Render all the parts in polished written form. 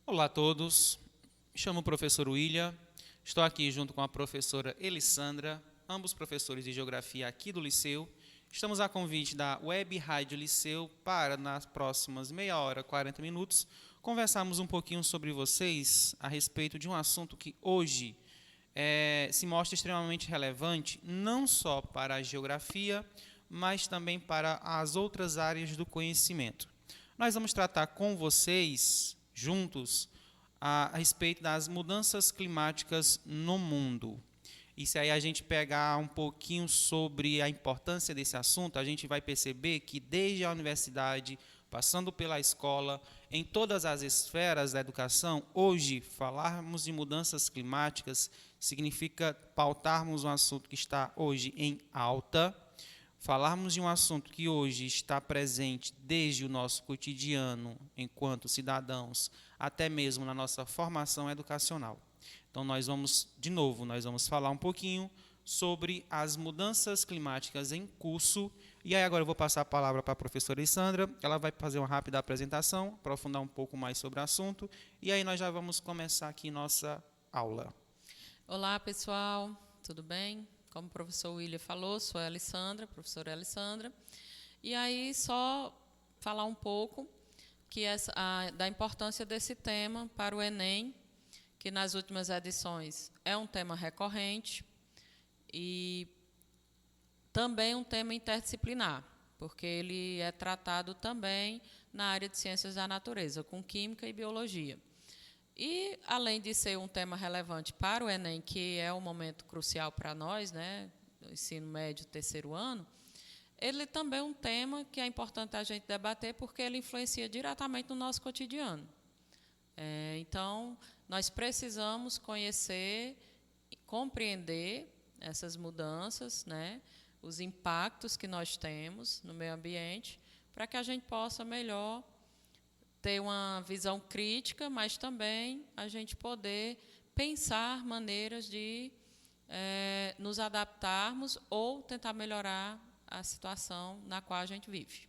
Olá a todos, me chamo o professor William, estou aqui junto com a professora Elissandra, ambos professores de Geografia aqui do Liceu. Estamos a convite da Web Rádio Liceu para, nas próximas meia hora, 40 minutos, conversarmos um pouquinho sobre vocês a respeito de um assunto que hoje se mostra extremamente relevante, não só para a geografia, mas também para as outras áreas do conhecimento. Nós vamos tratar com vocês, juntos, a respeito das mudanças climáticas no mundo. E se aí a gente pegar um pouquinho sobre a importância desse assunto, a gente vai perceber que desde a universidade, passando pela escola, em todas as esferas da educação, hoje, falarmos de mudanças climáticas significa pautarmos um assunto que está hoje em alta, falarmos de um assunto que hoje está presente desde o nosso cotidiano, enquanto cidadãos, até mesmo na nossa formação educacional. Então, nós vamos falar um pouquinho sobre as mudanças climáticas em curso. E aí agora eu vou passar a palavra para a professora Alessandra, ela vai fazer uma rápida apresentação, aprofundar um pouco mais sobre o assunto, e aí nós já vamos começar aqui nossa aula. Olá, pessoal, tudo bem? Como o professor William falou, sou a Alessandra, professora Alessandra. E aí, só falar um pouco da importância desse tema para o Enem, que nas últimas edições é um tema recorrente e também um tema interdisciplinar, porque ele é tratado também na área de ciências da natureza, com química e biologia. E, além de ser um tema relevante para o Enem, que é um momento crucial para nós, né, do ensino médio, terceiro ano, ele também é um tema que é importante a gente debater, porque ele influencia diretamente no nosso cotidiano. Então, nós precisamos conhecer, compreender essas mudanças, né, os impactos que nós temos no meio ambiente, para que a gente possa melhor ter uma visão crítica, mas também a gente poder pensar maneiras de nos adaptarmos ou tentar melhorar a situação na qual a gente vive.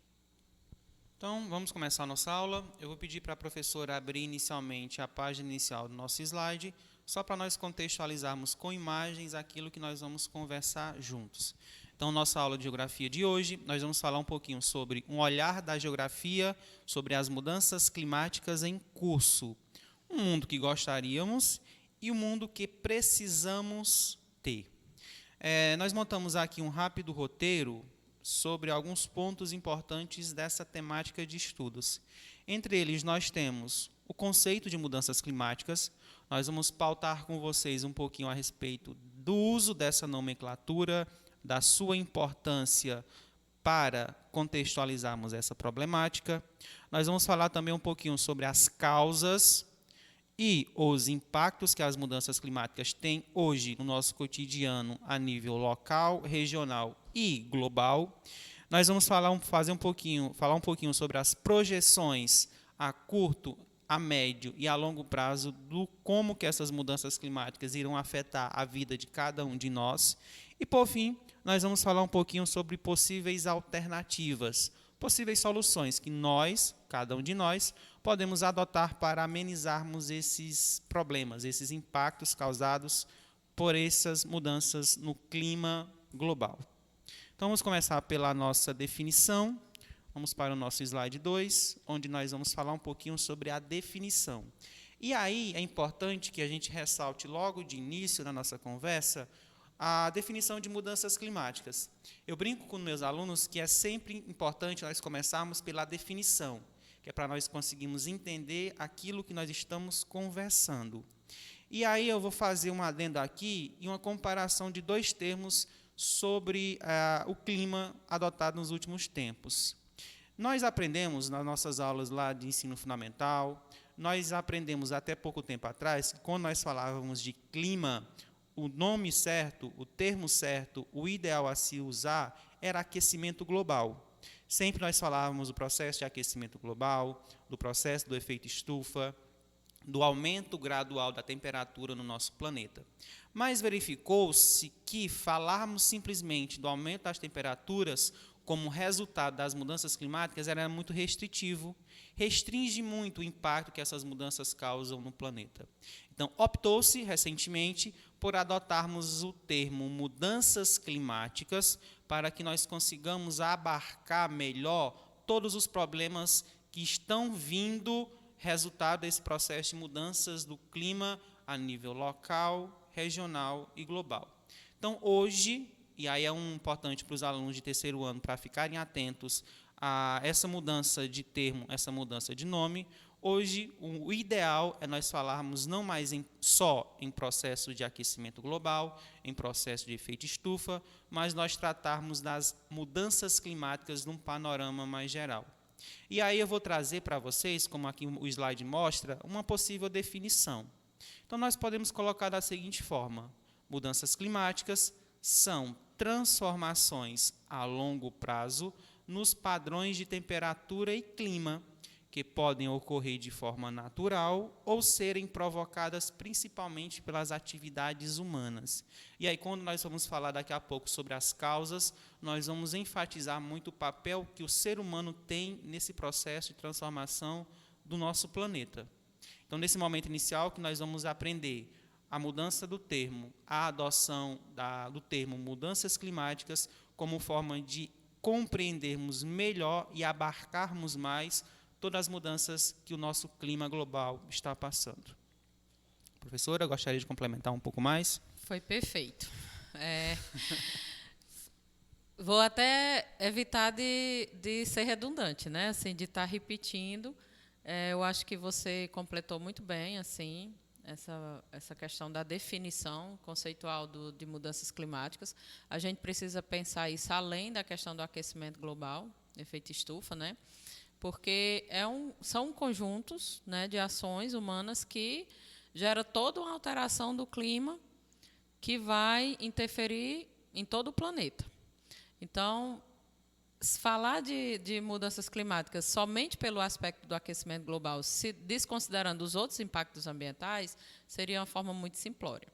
Então, vamos começar a nossa aula. Eu vou pedir para a professora abrir inicialmente a página inicial do nosso slide, só para nós contextualizarmos com imagens aquilo que nós vamos conversar juntos. Então, nossa aula de geografia de hoje, nós vamos falar um pouquinho sobre um olhar da geografia sobre as mudanças climáticas em curso. Um mundo que gostaríamos e o um mundo que precisamos ter. Nós montamos aqui um rápido roteiro sobre alguns pontos importantes dessa temática de estudos. Entre eles, nós temos o conceito de mudanças climáticas. Nós vamos pautar com vocês um pouquinho a respeito do uso dessa nomenclatura, da sua importância para contextualizarmos essa problemática. Nós vamos falar também um pouquinho sobre as causas e os impactos que as mudanças climáticas têm hoje no nosso cotidiano a nível local, regional e global. Nós vamos falar um pouquinho sobre as projeções a curto, a médio e a longo prazo do como que essas mudanças climáticas irão afetar a vida de cada um de nós. E, por fim, nós vamos falar um pouquinho sobre possíveis alternativas, possíveis soluções que nós, cada um de nós, podemos adotar para amenizarmos esses problemas, esses impactos causados por essas mudanças no clima global. Então, vamos começar pela nossa definição. Vamos para o nosso slide 2, onde nós vamos falar um pouquinho sobre a definição. E aí é importante que a gente ressalte logo de início na nossa conversa a definição de mudanças climáticas. Eu brinco com meus alunos que é sempre importante nós começarmos pela definição, que é para nós conseguirmos entender aquilo que nós estamos conversando. E aí eu vou fazer um adendo aqui e uma comparação de dois termos sobre o clima adotado nos últimos tempos. Nós aprendemos nas nossas aulas lá de ensino fundamental, nós aprendemos até pouco tempo atrás, que quando nós falávamos de clima, o nome certo, o termo certo, o ideal a se usar era aquecimento global. Sempre nós falávamos do processo de aquecimento global, do processo do efeito estufa, do aumento gradual da temperatura no nosso planeta. Mas verificou-se que falarmos simplesmente do aumento das temperaturas como resultado das mudanças climáticas era muito restritivo, restringe muito o impacto que essas mudanças causam no planeta. Então, optou-se recentemente por adotarmos o termo mudanças climáticas para que nós consigamos abarcar melhor todos os problemas que estão vindo resultado desse processo de mudanças do clima a nível local, regional e global. Então, hoje, e aí é importante para os alunos de terceiro ano para ficarem atentos a essa mudança de termo, essa mudança de nome, hoje o ideal é nós falarmos não mais só em processo de aquecimento global, em processo de efeito estufa, mas nós tratarmos das mudanças climáticas num panorama mais geral. E aí eu vou trazer para vocês, como aqui o slide mostra, uma possível definição. Então, nós podemos colocar da seguinte forma: mudanças climáticas são transformações a longo prazo nos padrões de temperatura e clima, que podem ocorrer de forma natural ou serem provocadas principalmente pelas atividades humanas. E aí, quando nós vamos falar daqui a pouco sobre as causas, nós vamos enfatizar muito o papel que o ser humano tem nesse processo de transformação do nosso planeta. Então, nesse momento inicial, que nós vamos aprender a mudança do termo, a adoção do termo mudanças climáticas como forma de compreendermos melhor e abarcarmos mais todas as mudanças que o nosso clima global está passando. Professora, gostaria de complementar um pouco mais? Foi perfeito. Vou até evitar de ser redundante, né? Assim, de estar repetindo. Eu acho que você completou muito bem, assim, essa questão da definição conceitual de mudanças climáticas. A gente precisa pensar isso além da questão do aquecimento global, efeito estufa, né? Porque são conjuntos, né, de ações humanas que geram toda uma alteração do clima que vai interferir em todo o planeta. Então, falar de mudanças climáticas somente pelo aspecto do aquecimento global, se desconsiderando os outros impactos ambientais, seria uma forma muito simplória.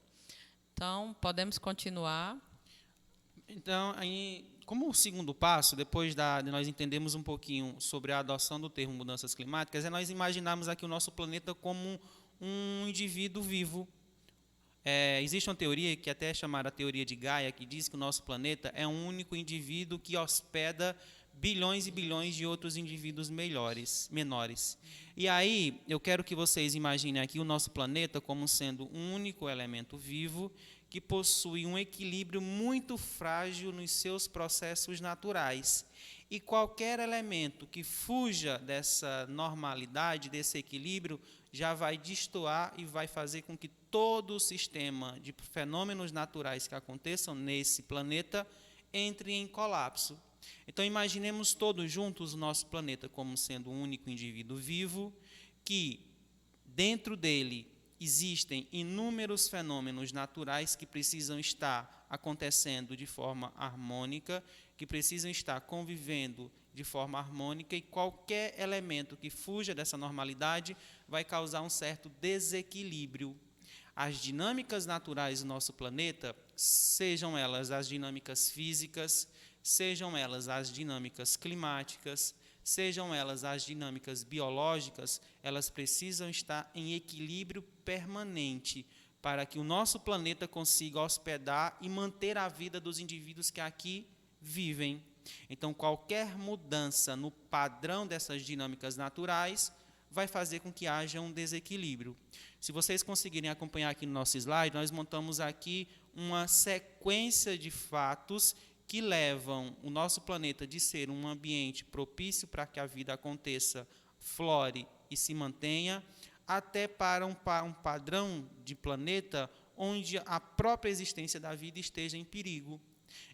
Então, podemos continuar. Então, aí, como o segundo passo, depois de nós entendermos um pouquinho sobre a adoção do termo mudanças climáticas, é nós imaginarmos aqui o nosso planeta como um indivíduo vivo. Existe uma teoria, que até é chamada a teoria de Gaia, que diz que o nosso planeta é um único indivíduo que hospeda bilhões e bilhões de outros indivíduos menores. E aí, eu quero que vocês imaginem aqui o nosso planeta como sendo um único elemento vivo que possui um equilíbrio muito frágil nos seus processos naturais. E qualquer elemento que fuja dessa normalidade, desse equilíbrio, já vai destoar e vai fazer com que todo o sistema de fenômenos naturais que aconteçam nesse planeta entre em colapso. Então, imaginemos todos juntos o nosso planeta como sendo um único indivíduo vivo, que dentro dele existem inúmeros fenômenos naturais que precisam estar acontecendo de forma harmônica, que precisam estar convivendo de forma harmônica, e qualquer elemento que fuja dessa normalidade vai causar um certo desequilíbrio. As dinâmicas naturais do nosso planeta, sejam elas as dinâmicas físicas, sejam elas as dinâmicas climáticas, sejam elas as dinâmicas biológicas, elas precisam estar em equilíbrio permanente para que o nosso planeta consiga hospedar e manter a vida dos indivíduos que aqui vivem. Então, qualquer mudança no padrão dessas dinâmicas naturais vai fazer com que haja um desequilíbrio. Se vocês conseguirem acompanhar aqui no nosso slide, nós montamos aqui uma sequência de fatos que levam o nosso planeta de ser um ambiente propício para que a vida aconteça, flore e se mantenha, até para um padrão de planeta onde a própria existência da vida esteja em perigo.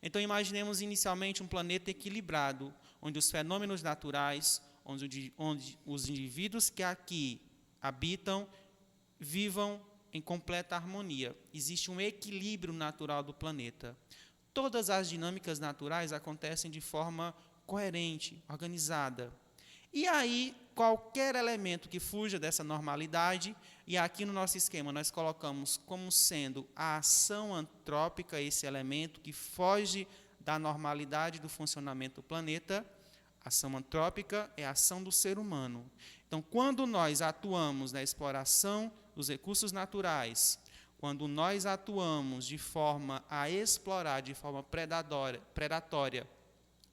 Então, imaginemos inicialmente um planeta equilibrado, onde os fenômenos naturais, onde os indivíduos que aqui habitam, vivam em completa harmonia. Existe um equilíbrio natural do planeta. Todas as dinâmicas naturais acontecem de forma coerente, organizada. E aí, qualquer elemento que fuja dessa normalidade, e aqui no nosso esquema nós colocamos como sendo a ação antrópica esse elemento que foge da normalidade do funcionamento do planeta. A ação antrópica é a ação do ser humano. Então, quando nós atuamos na exploração dos recursos naturais, quando nós atuamos de forma a explorar de forma predatória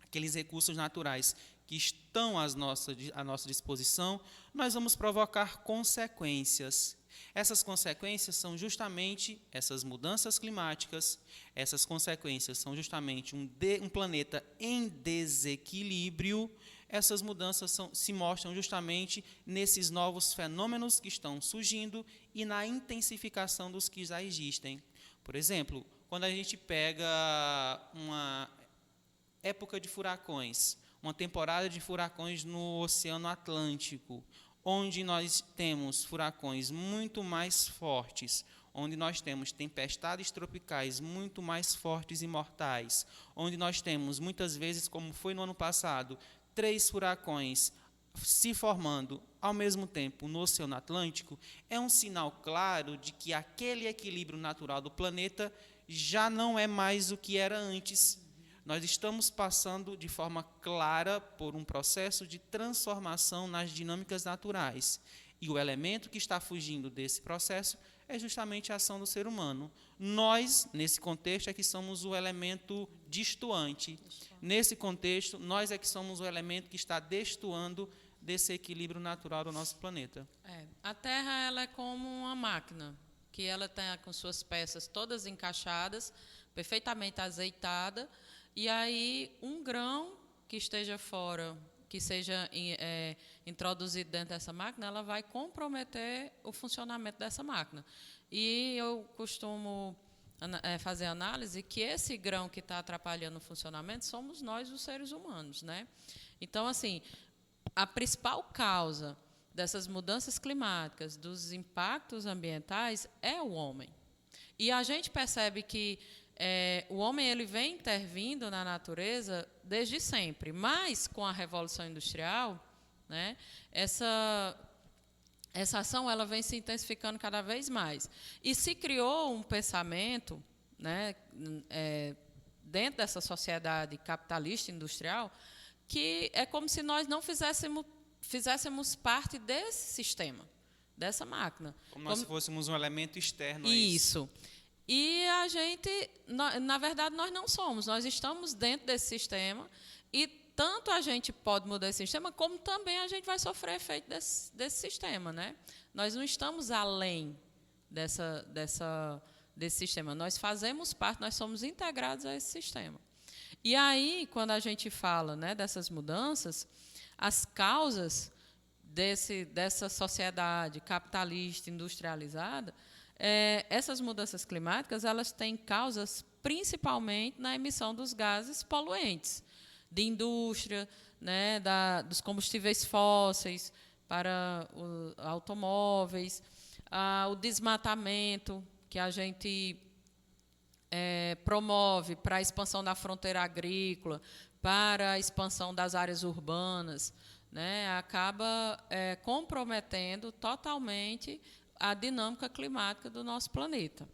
aqueles recursos naturais que estão à nossa disposição, nós vamos provocar consequências. Essas consequências são justamente essas mudanças climáticas, essas consequências são justamente um planeta em desequilíbrio. Essas mudanças se mostram justamente nesses novos fenômenos que estão surgindo e na intensificação dos que já existem. Por exemplo, quando a gente pega uma época de furacões, uma temporada de furacões no Oceano Atlântico, onde nós temos furacões muito mais fortes, onde nós temos tempestades tropicais muito mais fortes e mortais, onde nós temos, muitas vezes, como foi no ano passado, 3 furacões se formando ao mesmo tempo no Oceano Atlântico, é um sinal claro de que aquele equilíbrio natural do planeta já não é mais o que era antes. Nós estamos passando de forma clara por um processo de transformação nas dinâmicas naturais. E o elemento que está fugindo desse processo é justamente a ação do ser humano. Nós, nesse contexto, é que somos o elemento destoante. Nesse contexto, nós é que somos o elemento que está destoando desse equilíbrio natural do nosso planeta. A Terra ela é como uma máquina, que ela tem com suas peças todas encaixadas, perfeitamente azeitada, e aí um grão que esteja fora, que seja introduzido dentro dessa máquina, ela vai comprometer o funcionamento dessa máquina. E eu costumo fazer análise que esse grão que está atrapalhando o funcionamento somos nós, os seres humanos, né? Então, assim, a principal causa dessas mudanças climáticas, dos impactos ambientais, é o homem. E a gente percebe que o homem ele vem intervindo na natureza desde sempre, mas com a Revolução Industrial, né, essa ação ela vem se intensificando cada vez mais. E se criou um pensamento, né, dentro dessa sociedade capitalista industrial, que é como se nós não fizéssemos parte desse sistema, dessa máquina. Como nós fôssemos um elemento externo a isso. E a gente, na verdade, nós não somos. Nós estamos dentro desse sistema e tanto a gente pode mudar esse sistema, como também a gente vai sofrer efeito desse sistema, né? Nós não estamos além desse sistema. Nós fazemos parte, nós somos integrados a esse sistema. E aí, quando a gente fala, né, dessas mudanças, as causas dessa sociedade capitalista, industrializada, essas mudanças climáticas elas têm causas principalmente na emissão dos gases poluentes, de indústria, né, dos combustíveis fósseis para os automóveis, o desmatamento que a gente promove para a expansão da fronteira agrícola, para a expansão das áreas urbanas, né, acaba comprometendo totalmente a dinâmica climática do nosso planeta,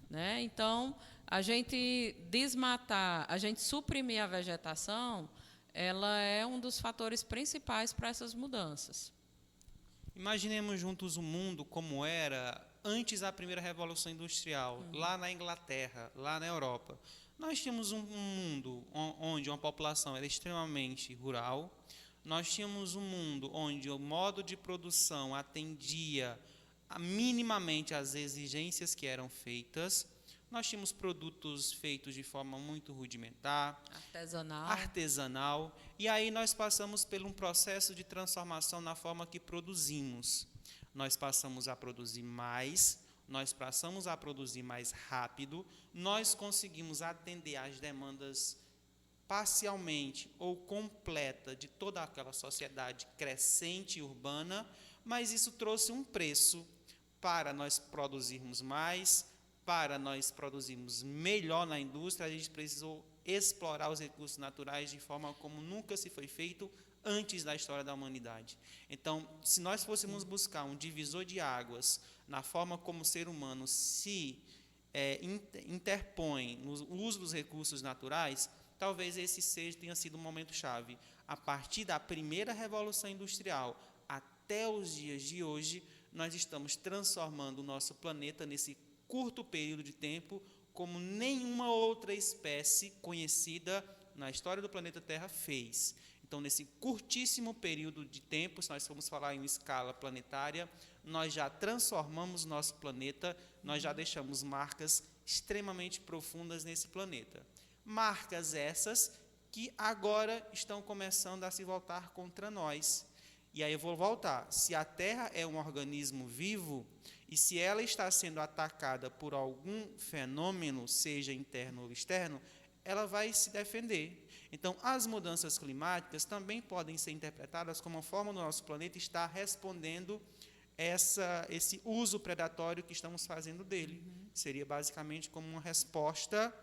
né? Então, a gente desmatar, a gente suprimir a vegetação, ela é um dos fatores principais para essas mudanças. Imaginemos juntos o mundo como era antes da primeira Revolução Industrial, lá na Inglaterra, lá na Europa. Nós tínhamos um mundo onde uma população era extremamente rural, nós tínhamos um mundo onde o modo de produção atendia minimamente às exigências que eram feitas. Nós tínhamos produtos feitos de forma muito rudimentar, artesanal, e aí nós passamos por um processo de transformação na forma que produzimos. Nós passamos a produzir mais, nós passamos a produzir mais rápido, nós conseguimos atender às demandas parcialmente ou completa de toda aquela sociedade crescente e urbana, mas isso trouxe um preço para nós produzirmos mais, para nós produzirmos melhor na indústria. A gente precisou explorar os recursos naturais de forma como nunca se foi feito antes da história da humanidade. Então, se nós fôssemos buscar um divisor de águas na forma como o ser humano se interpõe no uso dos recursos naturais, talvez esse tenha sido um momento-chave. A partir da primeira Revolução Industrial até os dias de hoje, nós estamos transformando o nosso planeta nesse curto período de tempo como nenhuma outra espécie conhecida na história do planeta Terra fez. Então, nesse curtíssimo período de tempo, se nós formos falar em escala planetária, nós já transformamos nosso planeta, nós já deixamos marcas extremamente profundas nesse planeta. Marcas essas que agora estão começando a se voltar contra nós. E aí eu vou voltar. Se a Terra é um organismo vivo, e se ela está sendo atacada por algum fenômeno, seja interno ou externo, ela vai se defender. Então, as mudanças climáticas também podem ser interpretadas como uma forma do nosso planeta estar respondendo esse uso predatório que estamos fazendo dele. Seria basicamente como uma resposta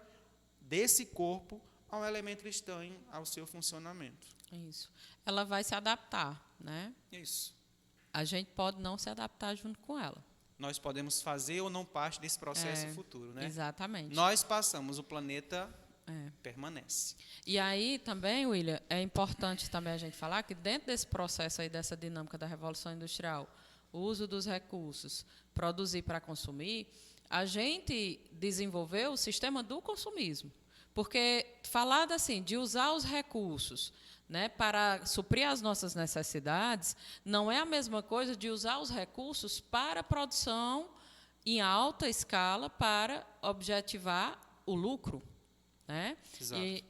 desse corpo a um elemento estranho ao seu funcionamento. Isso. Ela vai se adaptar, né? Isso. A gente pode não se adaptar junto com ela. Nós podemos fazer ou não parte desse processo futuro, né? Exatamente. Nós passamos, o planeta permanece. E aí também, William, é importante também a gente falar que dentro desse processo aí, dessa dinâmica da Revolução Industrial, o uso dos recursos, produzir para consumir, a gente desenvolveu o sistema do consumismo. Porque falar assim, de usar os recursos, né, para suprir as nossas necessidades, não é a mesma coisa de usar os recursos para produção em alta escala para objetivar o lucro. Né?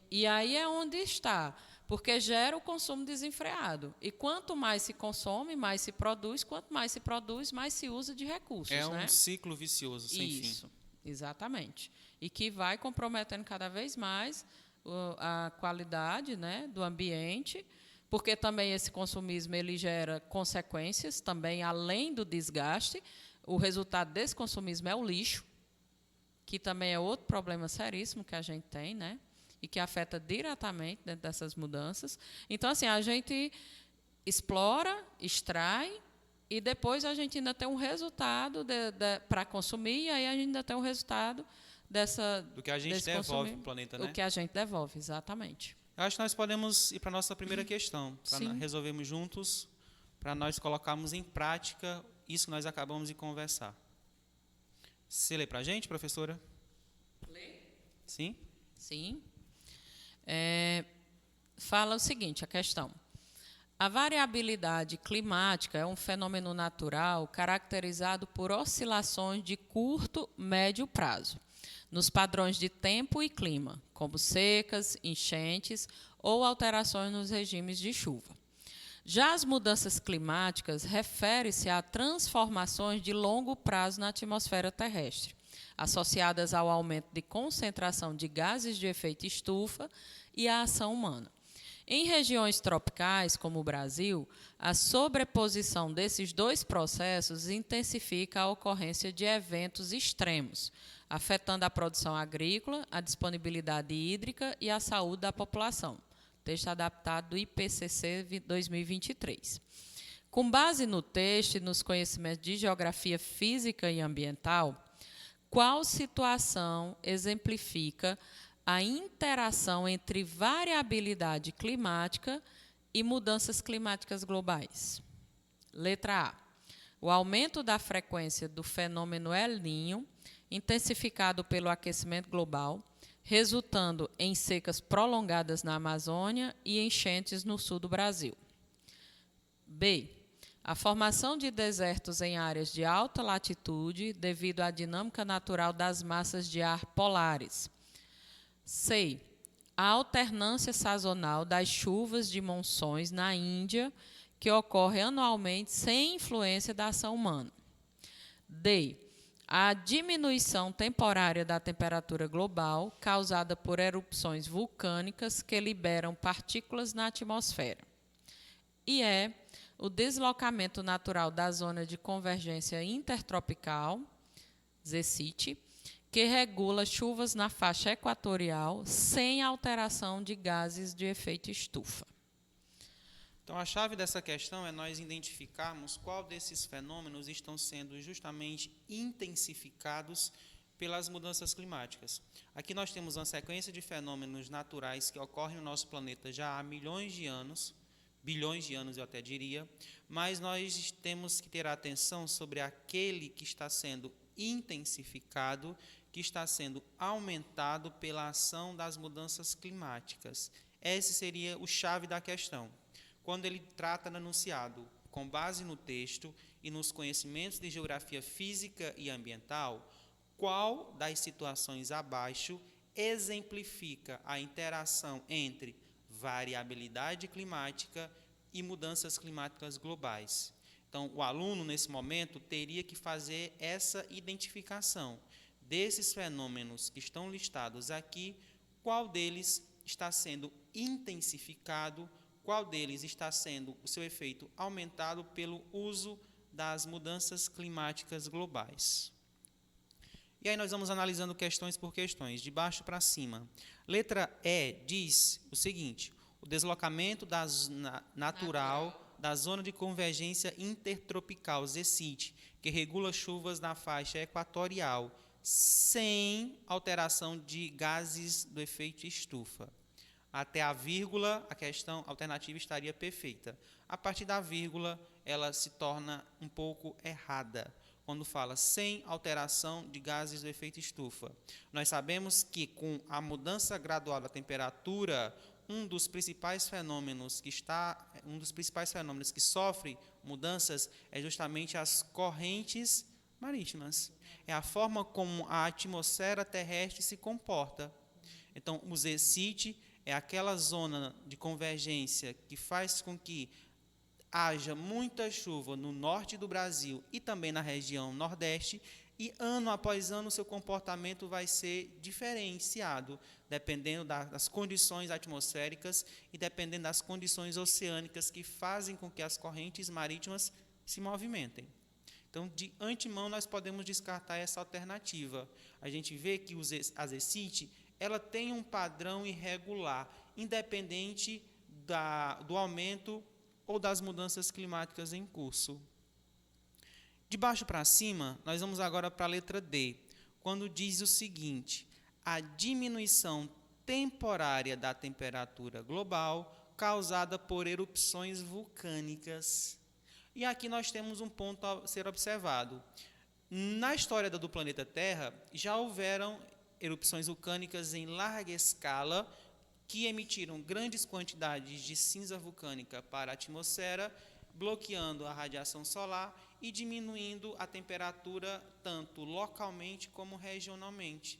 E aí é onde está, porque gera o consumo desenfreado. E quanto mais se consome, mais se produz, quanto mais se produz, mais se usa de recursos. É né? Um ciclo vicioso, sem fim. Isso, exatamente. E que vai comprometendo cada vez mais a qualidade, né, do ambiente, porque também esse consumismo ele gera consequências, também além do desgaste. O resultado desse consumismo é o lixo, que também é outro problema seríssimo que a gente tem, né? E que afeta diretamente dentro dessas mudanças. Então, assim, a gente explora, extrai, e depois a gente ainda tem um resultado para consumir, e aí a gente ainda tem um resultado do que a gente devolve para o planeta, né? O que a gente devolve, exatamente. Eu acho que nós podemos ir para a nossa primeira questão, para resolvermos juntos, para nós colocarmos em prática isso que nós acabamos de conversar. Você lê para a gente, professora? Lê? Sim? Sim. Fala o seguinte, a questão. A variabilidade climática é um fenômeno natural caracterizado por oscilações de curto, médio prazo, nos padrões de tempo e clima, como secas, enchentes ou alterações nos regimes de chuva. Já as mudanças climáticas referem-se a transformações de longo prazo na atmosfera terrestre, associadas ao aumento de concentração de gases de efeito estufa e à ação humana. Em regiões tropicais, como o Brasil, a sobreposição desses dois processos intensifica a ocorrência de eventos extremos, afetando a produção agrícola, a disponibilidade hídrica e a saúde da população. Texto adaptado do IPCC 2023. Com base no texto e nos conhecimentos de geografia física e ambiental, qual situação exemplifica a interação entre variabilidade climática e mudanças climáticas globais? Letra A. O aumento da frequência do fenômeno El Niño, intensificado pelo aquecimento global, resultando em secas prolongadas na Amazônia e enchentes no sul do Brasil. B. A formação de desertos em áreas de alta latitude devido à dinâmica natural das massas de ar polares. C. A alternância sazonal das chuvas de monções na Índia, que ocorre anualmente sem influência da ação humana. D. A diminuição temporária da temperatura global causada por erupções vulcânicas que liberam partículas na atmosfera. E o deslocamento natural da zona de convergência intertropical, ZCIT, que regula chuvas na faixa equatorial sem alteração de gases de efeito estufa. Então, a chave dessa questão é nós identificarmos qual desses fenômenos estão sendo justamente intensificados pelas mudanças climáticas. Aqui nós temos uma sequência de fenômenos naturais que ocorrem no nosso planeta já há milhões de anos, bilhões de anos eu até diria, mas nós temos que ter atenção sobre aquele que está sendo intensificado, que está sendo aumentado pela ação das mudanças climáticas. Esse seria o chave da questão. Quando ele trata no enunciado, com base no texto e nos conhecimentos de geografia física e ambiental, qual das situações abaixo exemplifica a interação entre variabilidade climática e mudanças climáticas globais? Então, o aluno, nesse momento, teria que fazer essa identificação desses fenômenos que estão listados aqui, qual deles está sendo intensificado, qual deles está sendo o seu efeito aumentado pelo uso das mudanças climáticas globais. E aí nós vamos analisando questões por questões, de baixo para cima. Letra E diz o seguinte: o deslocamento natural da zona de convergência intertropical, ZCIT, que regula chuvas na faixa equatorial, sem alteração de gases do efeito estufa. Até a vírgula, a questão alternativa estaria perfeita. A partir da vírgula, ela se torna um pouco errada, quando fala sem alteração de gases do efeito estufa. Nós sabemos que, com a mudança gradual da temperatura, um dos principais fenômenos que sofre mudanças é justamente as correntes marítimas. É a forma como a atmosfera terrestre se comporta. Então, o ZCIT é aquela zona de convergência que faz com que haja muita chuva no norte do Brasil e também na região nordeste, e ano após ano o seu comportamento vai ser diferenciado, dependendo das condições atmosféricas e dependendo das condições oceânicas que fazem com que as correntes marítimas se movimentem. Então, de antemão, nós podemos descartar essa alternativa. A gente vê que a ZCIT ela tem um padrão irregular, independente do aumento ou das mudanças climáticas em curso. De baixo para cima, nós vamos agora para a letra D, quando diz o seguinte: a diminuição temporária da temperatura global causada por erupções vulcânicas. E aqui nós temos um ponto a ser observado. Na história do planeta Terra, já houveram erupções vulcânicas em larga escala que emitiram grandes quantidades de cinza vulcânica para a atmosfera, bloqueando a radiação solar e diminuindo a temperatura tanto localmente como regionalmente.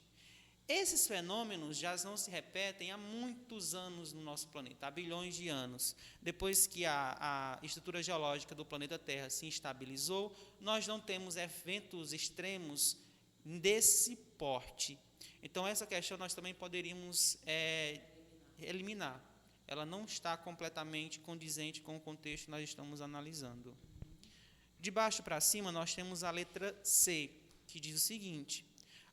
Esses fenômenos já não se repetem há muitos anos no nosso planeta, há bilhões de anos. Depois que a estrutura geológica do planeta Terra se estabilizou, nós não temos eventos extremos desse porte. Então, essa questão nós também poderíamos eliminar. Ela não está completamente condizente com o contexto que nós estamos analisando. De baixo para cima, nós temos a letra C, que diz o seguinte: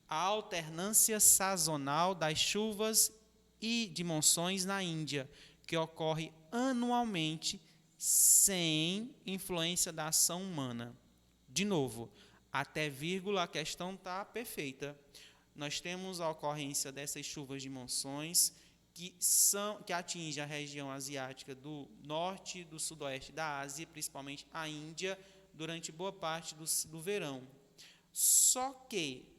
a alternância sazonal das chuvas e de monções na Índia, que ocorre anualmente sem influência da ação humana. De novo, até vírgula, a questão está perfeita. Nós temos a ocorrência dessas chuvas de monções que atingem a região asiática do norte e do sudoeste da Ásia, principalmente a Índia, durante boa parte do verão. Só que,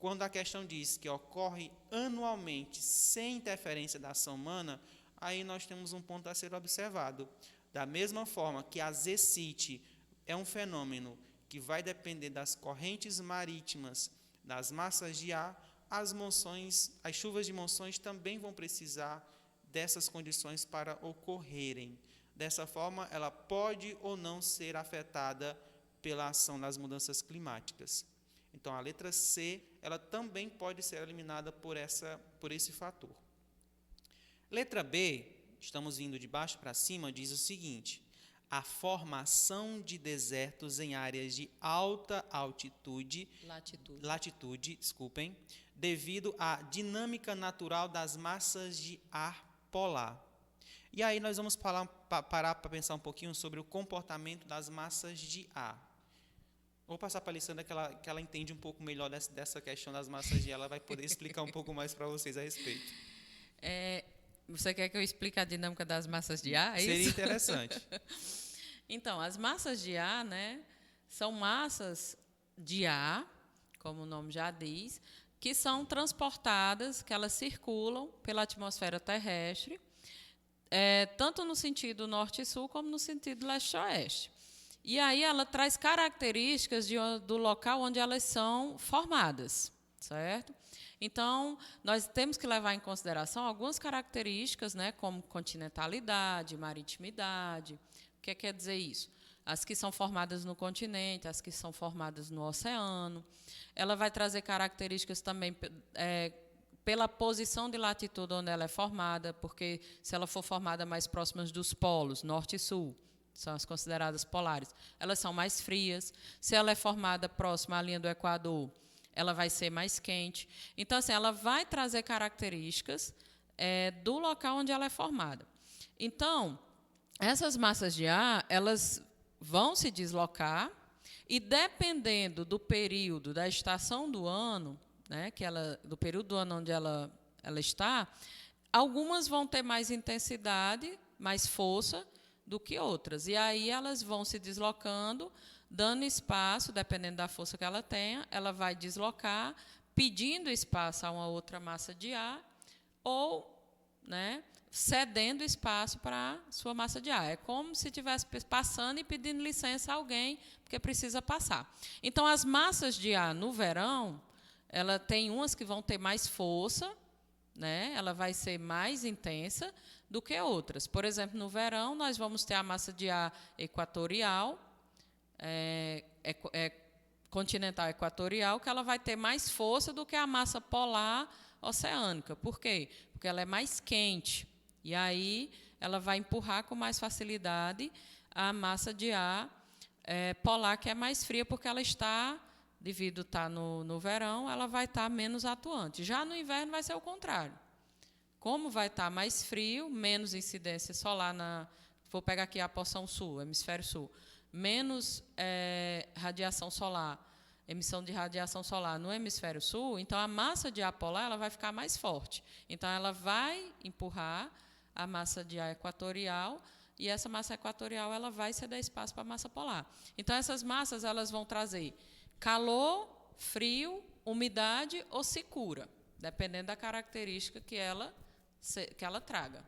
quando a questão diz que ocorre anualmente sem interferência da ação humana, aí nós temos um ponto a ser observado. Da mesma forma que a ZCIT é um fenômeno que vai depender das correntes marítimas, das massas de ar, as chuvas de monções também vão precisar dessas condições para ocorrerem. Dessa forma, ela pode ou não ser afetada pela ação das mudanças climáticas. Então, a letra C, ela também pode ser eliminada por esse fator. Letra B, estamos vindo de baixo para cima, diz o seguinte: a formação de desertos em áreas de alta latitude, devido à dinâmica natural das massas de ar polar. E aí nós vamos parar para pensar um pouquinho sobre o comportamento das massas de ar. Vou passar para a Alessandra que ela entende um pouco melhor dessa questão das massas de ar, ela vai poder explicar um pouco mais para vocês a respeito. Você quer que eu explique a dinâmica das massas de ar? É Seria isso? interessante. Então, as massas de ar, né, são massas de ar, como o nome já diz, que são transportadas, que elas circulam pela atmosfera terrestre, tanto no sentido norte e sul, como no sentido leste-oeste. E aí ela traz características do local onde elas são formadas, certo? Então, nós temos que levar em consideração algumas características, né, como continentalidade, maritimidade. O que quer dizer isso? As que são formadas no continente, as que são formadas no oceano. Ela vai trazer características também pela posição de latitude onde ela é formada, porque se ela for formada mais próximas dos polos, norte e sul, são as consideradas polares, elas são mais frias. Se ela é formada próxima à linha do Equador, ela vai ser mais quente. Então, assim, ela vai trazer características do local onde ela é formada. Então, essas massas de ar, elas vão se deslocar e, dependendo do período, da estação do ano, né, do período do ano onde ela está, algumas vão ter mais intensidade, mais força do que outras. E aí elas vão se deslocando, dando espaço, dependendo da força que ela tenha, ela vai deslocar, pedindo espaço a uma outra massa de ar ou, né, cedendo espaço para a sua massa de ar. É como se estivesse passando e pedindo licença a alguém, porque precisa passar. Então, as massas de ar no verão, ela tem umas que vão ter mais força, né? Ela vai ser mais intensa do que outras. Por exemplo, no verão, nós vamos ter a massa de ar equatorial, continental equatorial, que ela vai ter mais força do que a massa polar oceânica. Por quê? Porque ela é mais quente. E aí ela vai empurrar com mais facilidade a massa de ar polar, que é mais fria, porque ela está, devido a estar no verão, ela vai estar menos atuante. Já no inverno vai ser o contrário. Como vai estar mais frio, menos incidência solar vou pegar aqui a porção sul, hemisfério sul, menos radiação solar, emissão de radiação solar no hemisfério sul, então a massa de ar polar ela vai ficar mais forte. Então ela vai empurrar a massa de ar equatorial e essa massa equatorial ela vai ceder espaço para a massa polar. Então essas massas elas vão trazer calor, frio, umidade ou secura, dependendo da característica que ela traga.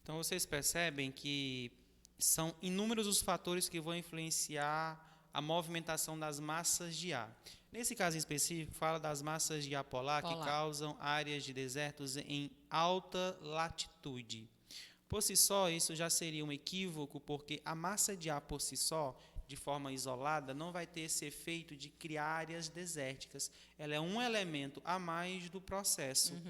Então, vocês percebem que são inúmeros os fatores que vão influenciar a movimentação das massas de ar. Nesse caso em específico, fala das massas de ar polar que causam áreas de desertos em alta latitude. Por si só, isso já seria um equívoco, porque a massa de ar por si só, de forma isolada, não vai ter esse efeito de criar áreas desérticas. Ela é um elemento a mais do processo.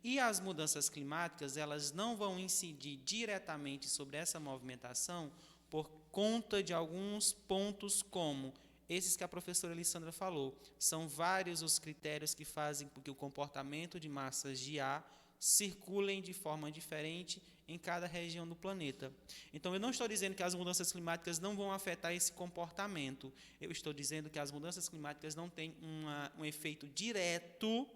E as mudanças climáticas, elas não vão incidir diretamente sobre essa movimentação por conta de alguns pontos como esses que a professora Alessandra falou. São vários os critérios que fazem com que o comportamento de massas de ar circulem de forma diferente em cada região do planeta. Então, eu não estou dizendo que as mudanças climáticas não vão afetar esse comportamento. Eu estou dizendo que as mudanças climáticas não têm um efeito direto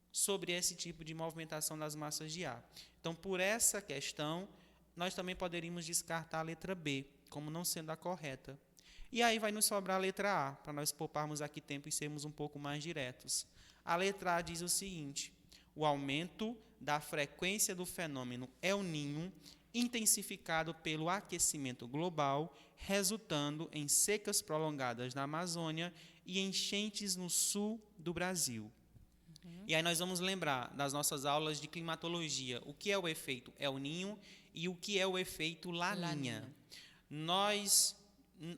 sobre esse tipo de movimentação das massas de ar. Então, por essa questão, nós também poderíamos descartar a letra B, como não sendo a correta. E aí vai nos sobrar a letra A, para nós pouparmos aqui tempo e sermos um pouco mais diretos. A letra A diz o seguinte: o aumento da frequência do fenômeno El Niño, intensificado pelo aquecimento global, resultando em secas prolongadas na Amazônia e enchentes no sul do Brasil. E aí nós vamos lembrar das nossas aulas de climatologia, o que é o efeito El Niño e o que é o efeito Laninha. Nós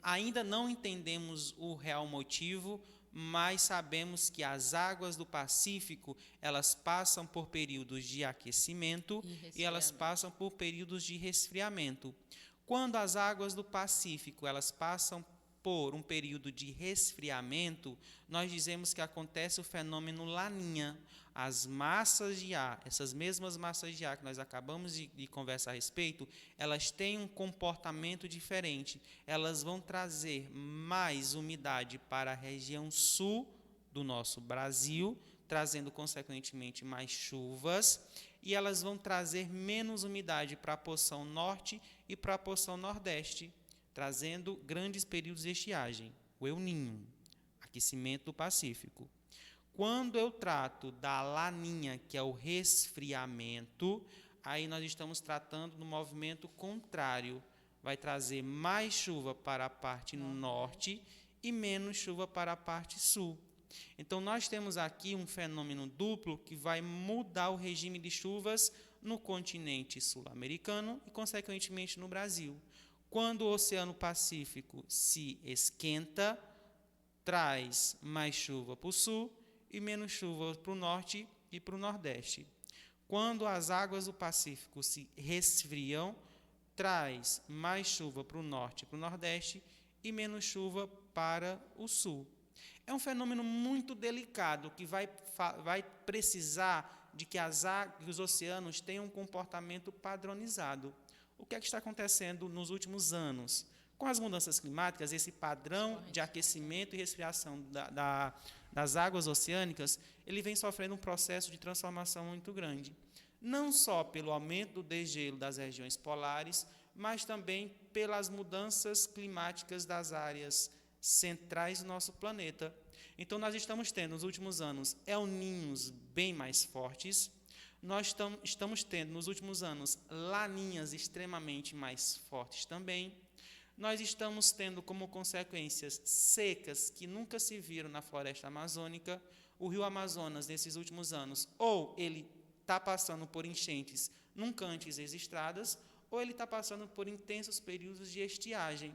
ainda não entendemos o real motivo, mas sabemos que as águas do Pacífico, elas passam por períodos de aquecimento e elas passam por períodos de resfriamento. Quando as águas do Pacífico, elas passam por um período de resfriamento, nós dizemos que acontece o fenômeno laninha. As massas de ar, essas mesmas massas de ar que nós acabamos de conversar a respeito, elas têm um comportamento diferente. Elas vão trazer mais umidade para a região sul do nosso Brasil, trazendo, consequentemente, mais chuvas, e elas vão trazer menos umidade para a porção norte e para a porção nordeste, trazendo grandes períodos de estiagem, o El Niño, aquecimento do Pacífico. Quando eu trato da laninha, que é o resfriamento, aí nós estamos tratando do movimento contrário. Vai trazer mais chuva para a parte norte e menos chuva para a parte sul. Então, nós temos aqui um fenômeno duplo que vai mudar o regime de chuvas no continente sul-americano e, consequentemente, no Brasil. Quando o Oceano Pacífico se esquenta, traz mais chuva para o sul e menos chuva para o norte e para o nordeste. Quando as águas do Pacífico se resfriam, traz mais chuva para o norte e para o nordeste e menos chuva para o sul. É um fenômeno muito delicado que vai precisar de que os oceanos tenham um comportamento padronizado. O que é que está acontecendo nos últimos anos? Com as mudanças climáticas, esse padrão de aquecimento e resfriação das águas oceânicas, ele vem sofrendo um processo de transformação muito grande. Não só pelo aumento do degelo das regiões polares, mas também pelas mudanças climáticas das áreas centrais do nosso planeta. Então, nós estamos tendo, nos últimos anos, El Niños bem mais fortes. Nós estamos tendo, nos últimos anos, laninhas extremamente mais fortes também. Nós estamos tendo, como consequências, secas que nunca se viram na floresta amazônica. O rio Amazonas, nesses últimos anos, ou ele está passando por enchentes nunca antes registradas, ou ele está passando por intensos períodos de estiagem.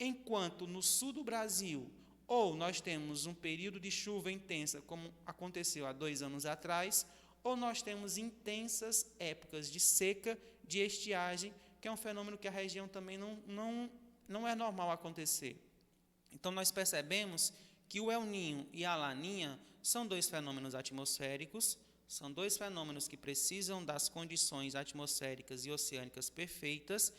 Enquanto no sul do Brasil, ou nós temos um período de chuva intensa, como aconteceu há 2 anos atrás, ou nós temos intensas épocas de seca, de estiagem, que é um fenômeno que a região também não é normal acontecer. Então, nós percebemos que o El Niño e a Laninha são 2 fenômenos atmosféricos, são 2 fenômenos que precisam das condições atmosféricas e oceânicas perfeitas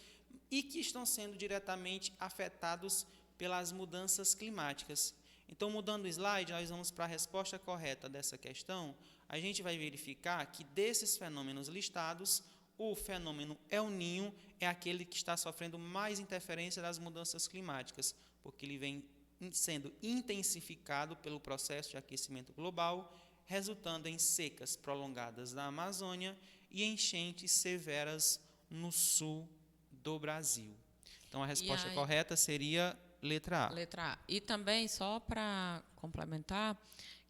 e que estão sendo diretamente afetados pelas mudanças climáticas. Então, mudando o slide, nós vamos para a resposta correta dessa questão. A gente vai verificar que desses fenômenos listados, o fenômeno El Niño é aquele que está sofrendo mais interferência das mudanças climáticas, porque ele vem sendo intensificado pelo processo de aquecimento global, resultando em secas prolongadas na Amazônia e enchentes severas no sul do Brasil. Então, a resposta correta seria letra A. Letra A. E também, só para complementar,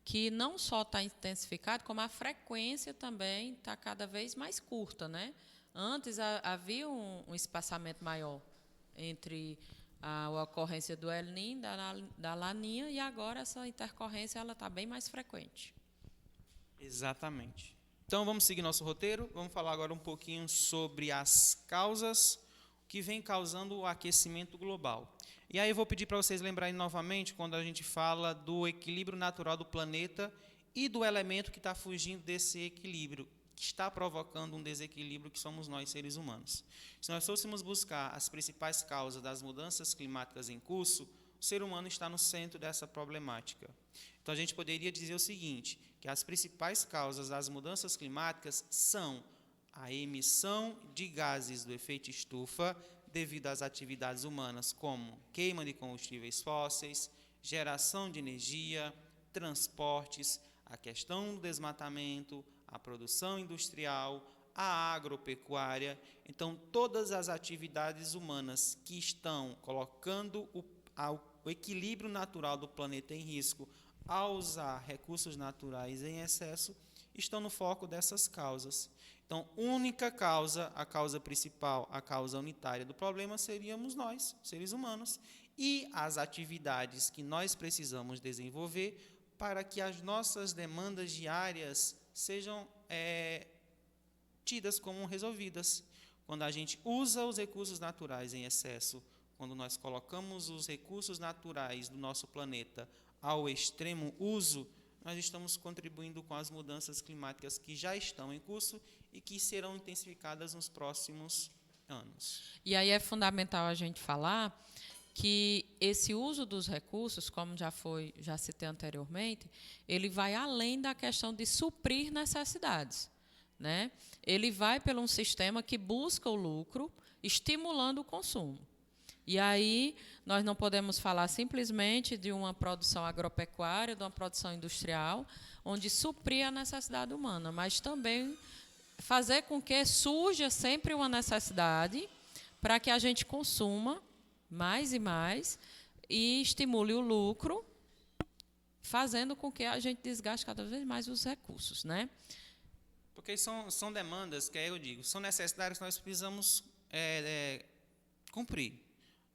que não só está intensificado, como a frequência também está cada vez mais curta, né? Antes havia um espaçamento maior entre a ocorrência do El Niño, da Laninha, e agora essa intercorrência está bem mais frequente. Exatamente. Então, vamos seguir nosso roteiro. Vamos falar agora um pouquinho sobre as causas que vem causando o aquecimento global. E aí eu vou pedir para vocês lembrarem novamente quando a gente fala do equilíbrio natural do planeta e do elemento que está fugindo desse equilíbrio, que está provocando um desequilíbrio que somos nós, seres humanos. Se nós fôssemos buscar as principais causas das mudanças climáticas em curso, o ser humano está no centro dessa problemática. Então, a gente poderia dizer o seguinte, que as principais causas das mudanças climáticas são a emissão de gases do efeito estufa devido às atividades humanas, como queima de combustíveis fósseis, geração de energia, transportes, a questão do desmatamento, a produção industrial, a agropecuária. Então, todas as atividades humanas que estão colocando o equilíbrio natural do planeta em risco ao usar recursos naturais em excesso, estão no foco dessas causas. Então, única causa, a causa principal, a causa unitária do problema seríamos nós, seres humanos, e as atividades que nós precisamos desenvolver para que as nossas demandas diárias sejam tidas como resolvidas. Quando a gente usa os recursos naturais em excesso quando nós colocamos os recursos naturais do nosso planeta ao extremo uso, nós estamos contribuindo com as mudanças climáticas que já estão em curso e que serão intensificadas nos próximos anos. E aí é fundamental a gente falar que esse uso dos recursos, como já citei anteriormente, ele vai além da questão de suprir necessidades, né? Ele vai pelo um sistema que busca o lucro, estimulando o consumo. E aí nós não podemos falar simplesmente de uma produção agropecuária, de uma produção industrial, onde suprir a necessidade humana, mas também fazer com que surja sempre uma necessidade para que a gente consuma mais e mais e estimule o lucro, fazendo com que a gente desgaste cada vez mais os recursos, né? Porque são demandas que, eu digo, são necessidades que nós precisamos cumprir.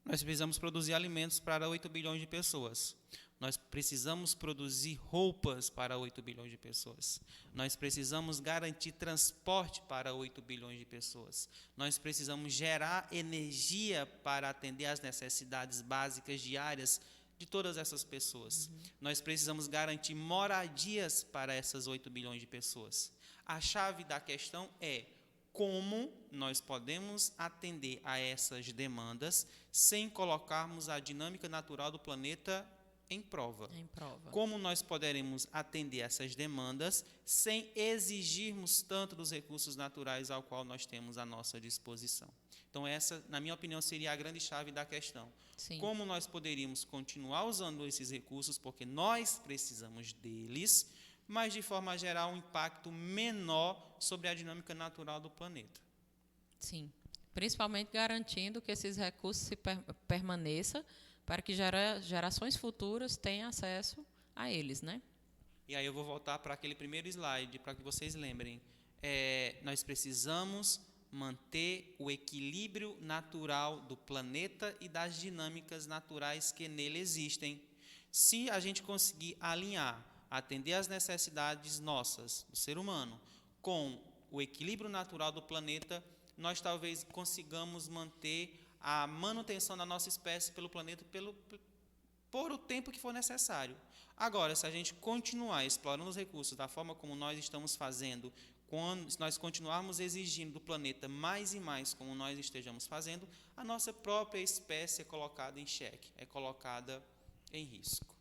Nós precisamos produzir alimentos para 8 bilhões de pessoas. Nós precisamos produzir roupas para 8 bilhões de pessoas. Nós precisamos garantir transporte para 8 bilhões de pessoas. Nós precisamos gerar energia para atender às necessidades básicas diárias de todas essas pessoas. Nós precisamos garantir moradias para essas 8 bilhões de pessoas. A chave da questão é como nós podemos atender a essas demandas sem colocarmos a dinâmica natural do planeta em prova. Como nós poderemos atender essas demandas sem exigirmos tanto dos recursos naturais ao qual nós temos à nossa disposição. Então, essa, na minha opinião, seria a grande chave da questão. Sim. Como nós poderíamos continuar usando esses recursos, porque nós precisamos deles, mas, de forma geral, um impacto menor sobre a dinâmica natural do planeta. Sim, principalmente garantindo que esses recursos permaneçam para que gerações futuras tenham acesso a eles, né? E aí eu vou voltar para aquele primeiro slide, para que vocês lembrem. Nós precisamos manter o equilíbrio natural do planeta e das dinâmicas naturais que nele existem. Se a gente conseguir alinhar, atender às necessidades nossas, do ser humano, com o equilíbrio natural do planeta, nós talvez consigamos manter a manutenção da nossa espécie pelo planeta por o tempo que for necessário. Agora, se a gente continuar explorando os recursos da forma como nós estamos fazendo, se nós continuarmos exigindo do planeta mais e mais como nós estejamos fazendo, a nossa própria espécie é colocada em xeque, é colocada em risco.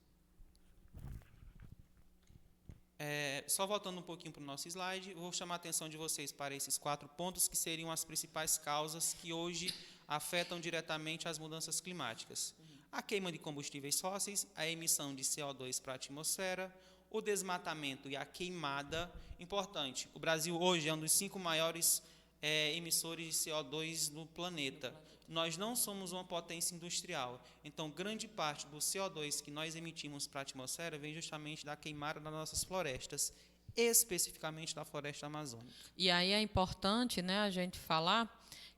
Só voltando um pouquinho para o nosso slide, vou chamar a atenção de vocês para esses 4 pontos que seriam as principais causas que hoje afetam diretamente as mudanças climáticas. A queima de combustíveis fósseis, a emissão de CO2 para a atmosfera, o desmatamento e a queimada. Importante, o Brasil hoje é um dos 5 maiores emissores de CO2 no planeta. Nós não somos uma potência industrial, então grande parte do CO2 que nós emitimos para a atmosfera vem justamente da queimada das nossas florestas, especificamente da floresta amazônica. E aí é importante, né, a gente falar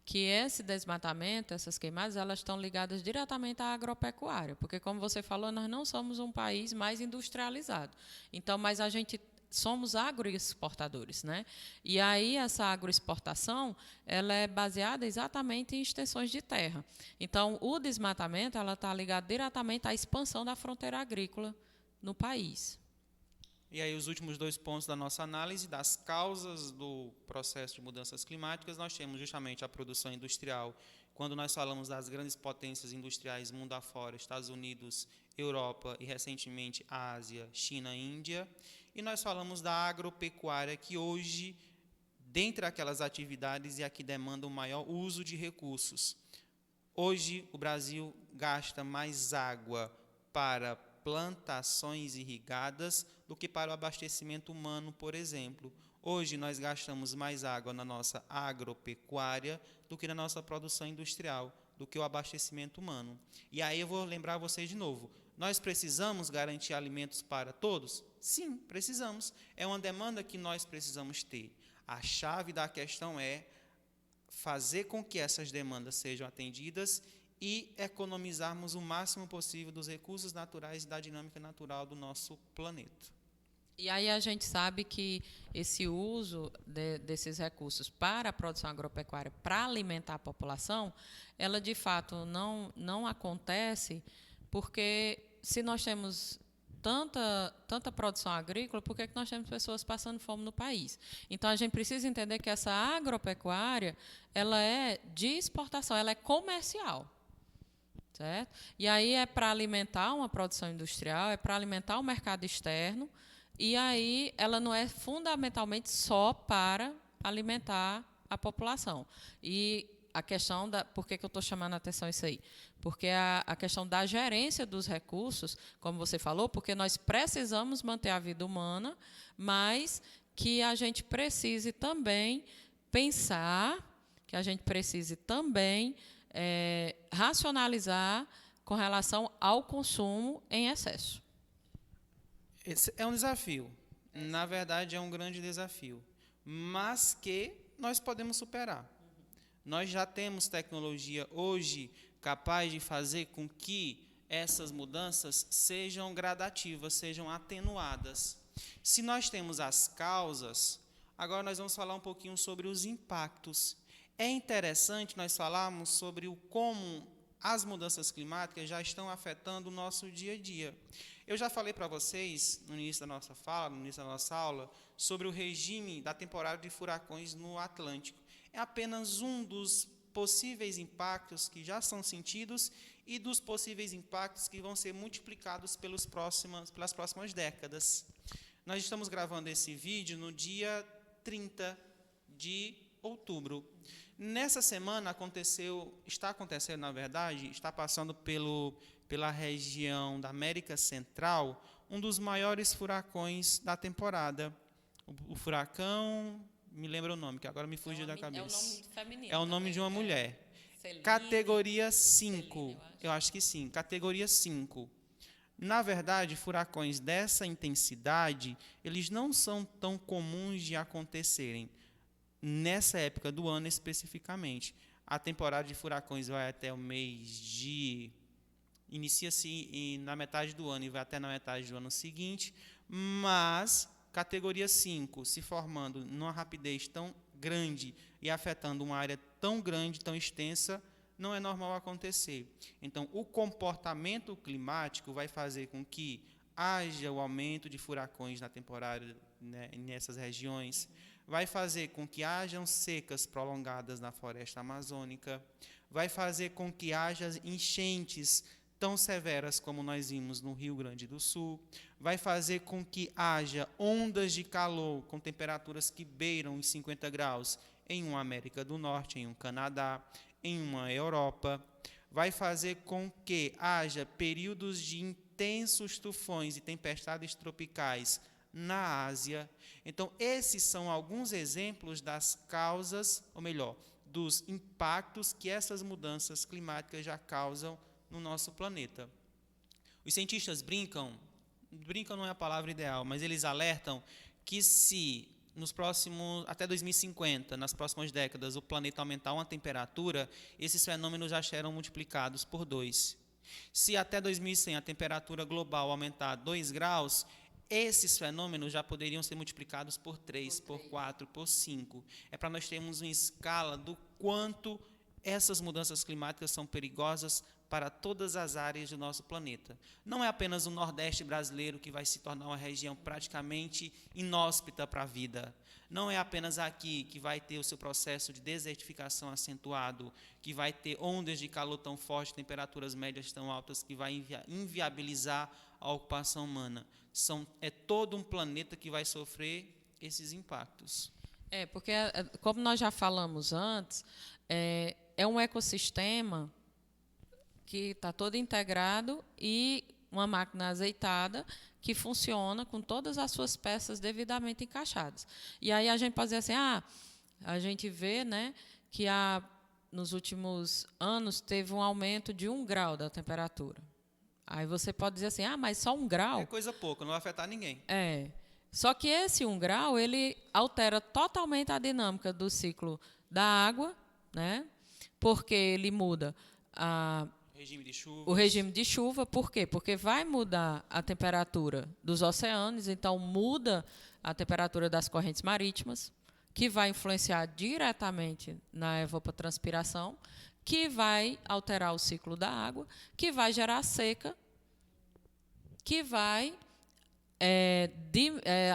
que esse desmatamento, essas queimadas, elas estão ligadas diretamente à agropecuária, porque, como você falou, nós não somos um país mais industrializado. Então, mas a gente somos agroexportadores, né? E aí essa agroexportação, ela é baseada exatamente em extensões de terra. Então, o desmatamento, ela está ligada diretamente à expansão da fronteira agrícola no país. E aí, os últimos 2 pontos da nossa análise, das causas do processo de mudanças climáticas, nós temos justamente a produção industrial. Quando nós falamos das grandes potências industriais mundo afora, Estados Unidos, Europa e, recentemente, Ásia, China e Índia. E nós falamos da agropecuária, que hoje, dentre aquelas atividades, é a que demanda o maior uso de recursos. Hoje, o Brasil gasta mais água para plantações irrigadas do que para o abastecimento humano, por exemplo. Hoje, nós gastamos mais água na nossa agropecuária do que na nossa produção industrial, do que o abastecimento humano. E aí eu vou lembrar vocês de novo. Nós precisamos garantir alimentos para todos? Sim, precisamos. É uma demanda que nós precisamos ter. A chave da questão é fazer com que essas demandas sejam atendidas e economizarmos o máximo possível dos recursos naturais e da dinâmica natural do nosso planeta. E aí a gente sabe que esse uso desses recursos para a produção agropecuária, para alimentar a população, ela de fato não acontece, porque se nós temos tanta produção agrícola, por que nós temos pessoas passando fome no país? Então a gente precisa entender que essa agropecuária, ela é de exportação, ela é comercial. Certo? E aí é para alimentar uma produção industrial, é para alimentar o mercado externo, e aí ela não é fundamentalmente só para alimentar a população. E a questão da... Por que eu estou chamando a atenção isso aí? Porque a questão da gerência dos recursos, como você falou, porque nós precisamos manter a vida humana, mas que a gente precise também pensar, que a gente precise também racionalizar com relação ao consumo em excesso. Esse é um desafio. Na verdade, é um grande desafio, mas que nós podemos superar. Nós já temos tecnologia hoje capaz de fazer com que essas mudanças sejam gradativas, sejam atenuadas. Se nós temos as causas, agora nós vamos falar um pouquinho sobre os impactos. É interessante nós falarmos sobre como as mudanças climáticas já estão afetando o nosso dia a dia. Eu já falei para vocês, no início da nossa fala, no início da nossa aula, sobre o regime da temporada de furacões no Atlântico. É apenas um dos possíveis impactos que já são sentidos e dos possíveis impactos que vão ser multiplicados pelas próximas décadas. Nós estamos gravando esse vídeo no dia 30 de outubro. Nessa semana está acontecendo, na verdade, está passando pela região da América Central, um dos maiores furacões da temporada. O furacão, me lembra o nome, que agora me fugiu da cabeça. É o nome feminino. É o nome de uma mulher. Celine, Categoria 5, Celine, eu acho que sim, categoria 5. Na verdade, furacões dessa intensidade, eles não são tão comuns de acontecerem nessa época do ano especificamente. A temporada de furacões vai até o mês de... Inicia-se na metade do ano e vai até na metade do ano seguinte, mas categoria 5 se formando numa rapidez tão grande e afetando uma área tão grande, tão extensa, não é normal acontecer. Então, o comportamento climático vai fazer com que haja o aumento de furacões na temporada, né, nessas regiões, vai fazer com que hajam secas prolongadas na floresta amazônica, vai fazer com que haja enchentes tão severas como nós vimos no Rio Grande do Sul, vai fazer com que haja ondas de calor com temperaturas que beiram os 50 graus em uma América do Norte, em um Canadá, em uma Europa, vai fazer com que haja períodos de intensos tufões e tempestades tropicais na Ásia. Então, esses são alguns exemplos das causas, ou melhor, dos impactos que essas mudanças climáticas já causam no nosso planeta. Os cientistas brincam não é a palavra ideal, mas eles alertam que se até 2050, nas próximas décadas, o planeta aumentar uma temperatura, esses fenômenos já serão multiplicados por 2. Se até 2100 a temperatura global aumentar 2 graus, esses fenômenos já poderiam ser multiplicados por 3, por 4, por 5. É para nós termos uma escala do quanto essas mudanças climáticas são perigosas para todas as áreas do nosso planeta. Não é apenas o Nordeste brasileiro que vai se tornar uma região praticamente inóspita para a vida. Não é apenas aqui que vai ter o seu processo de desertificação acentuado, que vai ter ondas de calor tão fortes, temperaturas médias tão altas, que vai inviabilizar a ocupação humana. É todo um planeta que vai sofrer esses impactos. Porque, como nós já falamos antes, é um ecossistema que está todo integrado e uma máquina azeitada que funciona com todas as suas peças devidamente encaixadas. E aí a gente pode dizer assim, a gente vê, né, que nos últimos anos teve um aumento de 1 grau da temperatura. Aí você pode dizer assim, mas só 1 grau? É coisa pouca, não vai afetar ninguém. Só que esse 1 grau, ele altera totalmente a dinâmica do ciclo da água, né, porque ele muda Regime de chuvas. O regime de chuva, por quê? Porque vai mudar a temperatura dos oceanos, então muda a temperatura das correntes marítimas, que vai influenciar diretamente na evapotranspiração, que vai alterar o ciclo da água, que vai gerar seca, que vai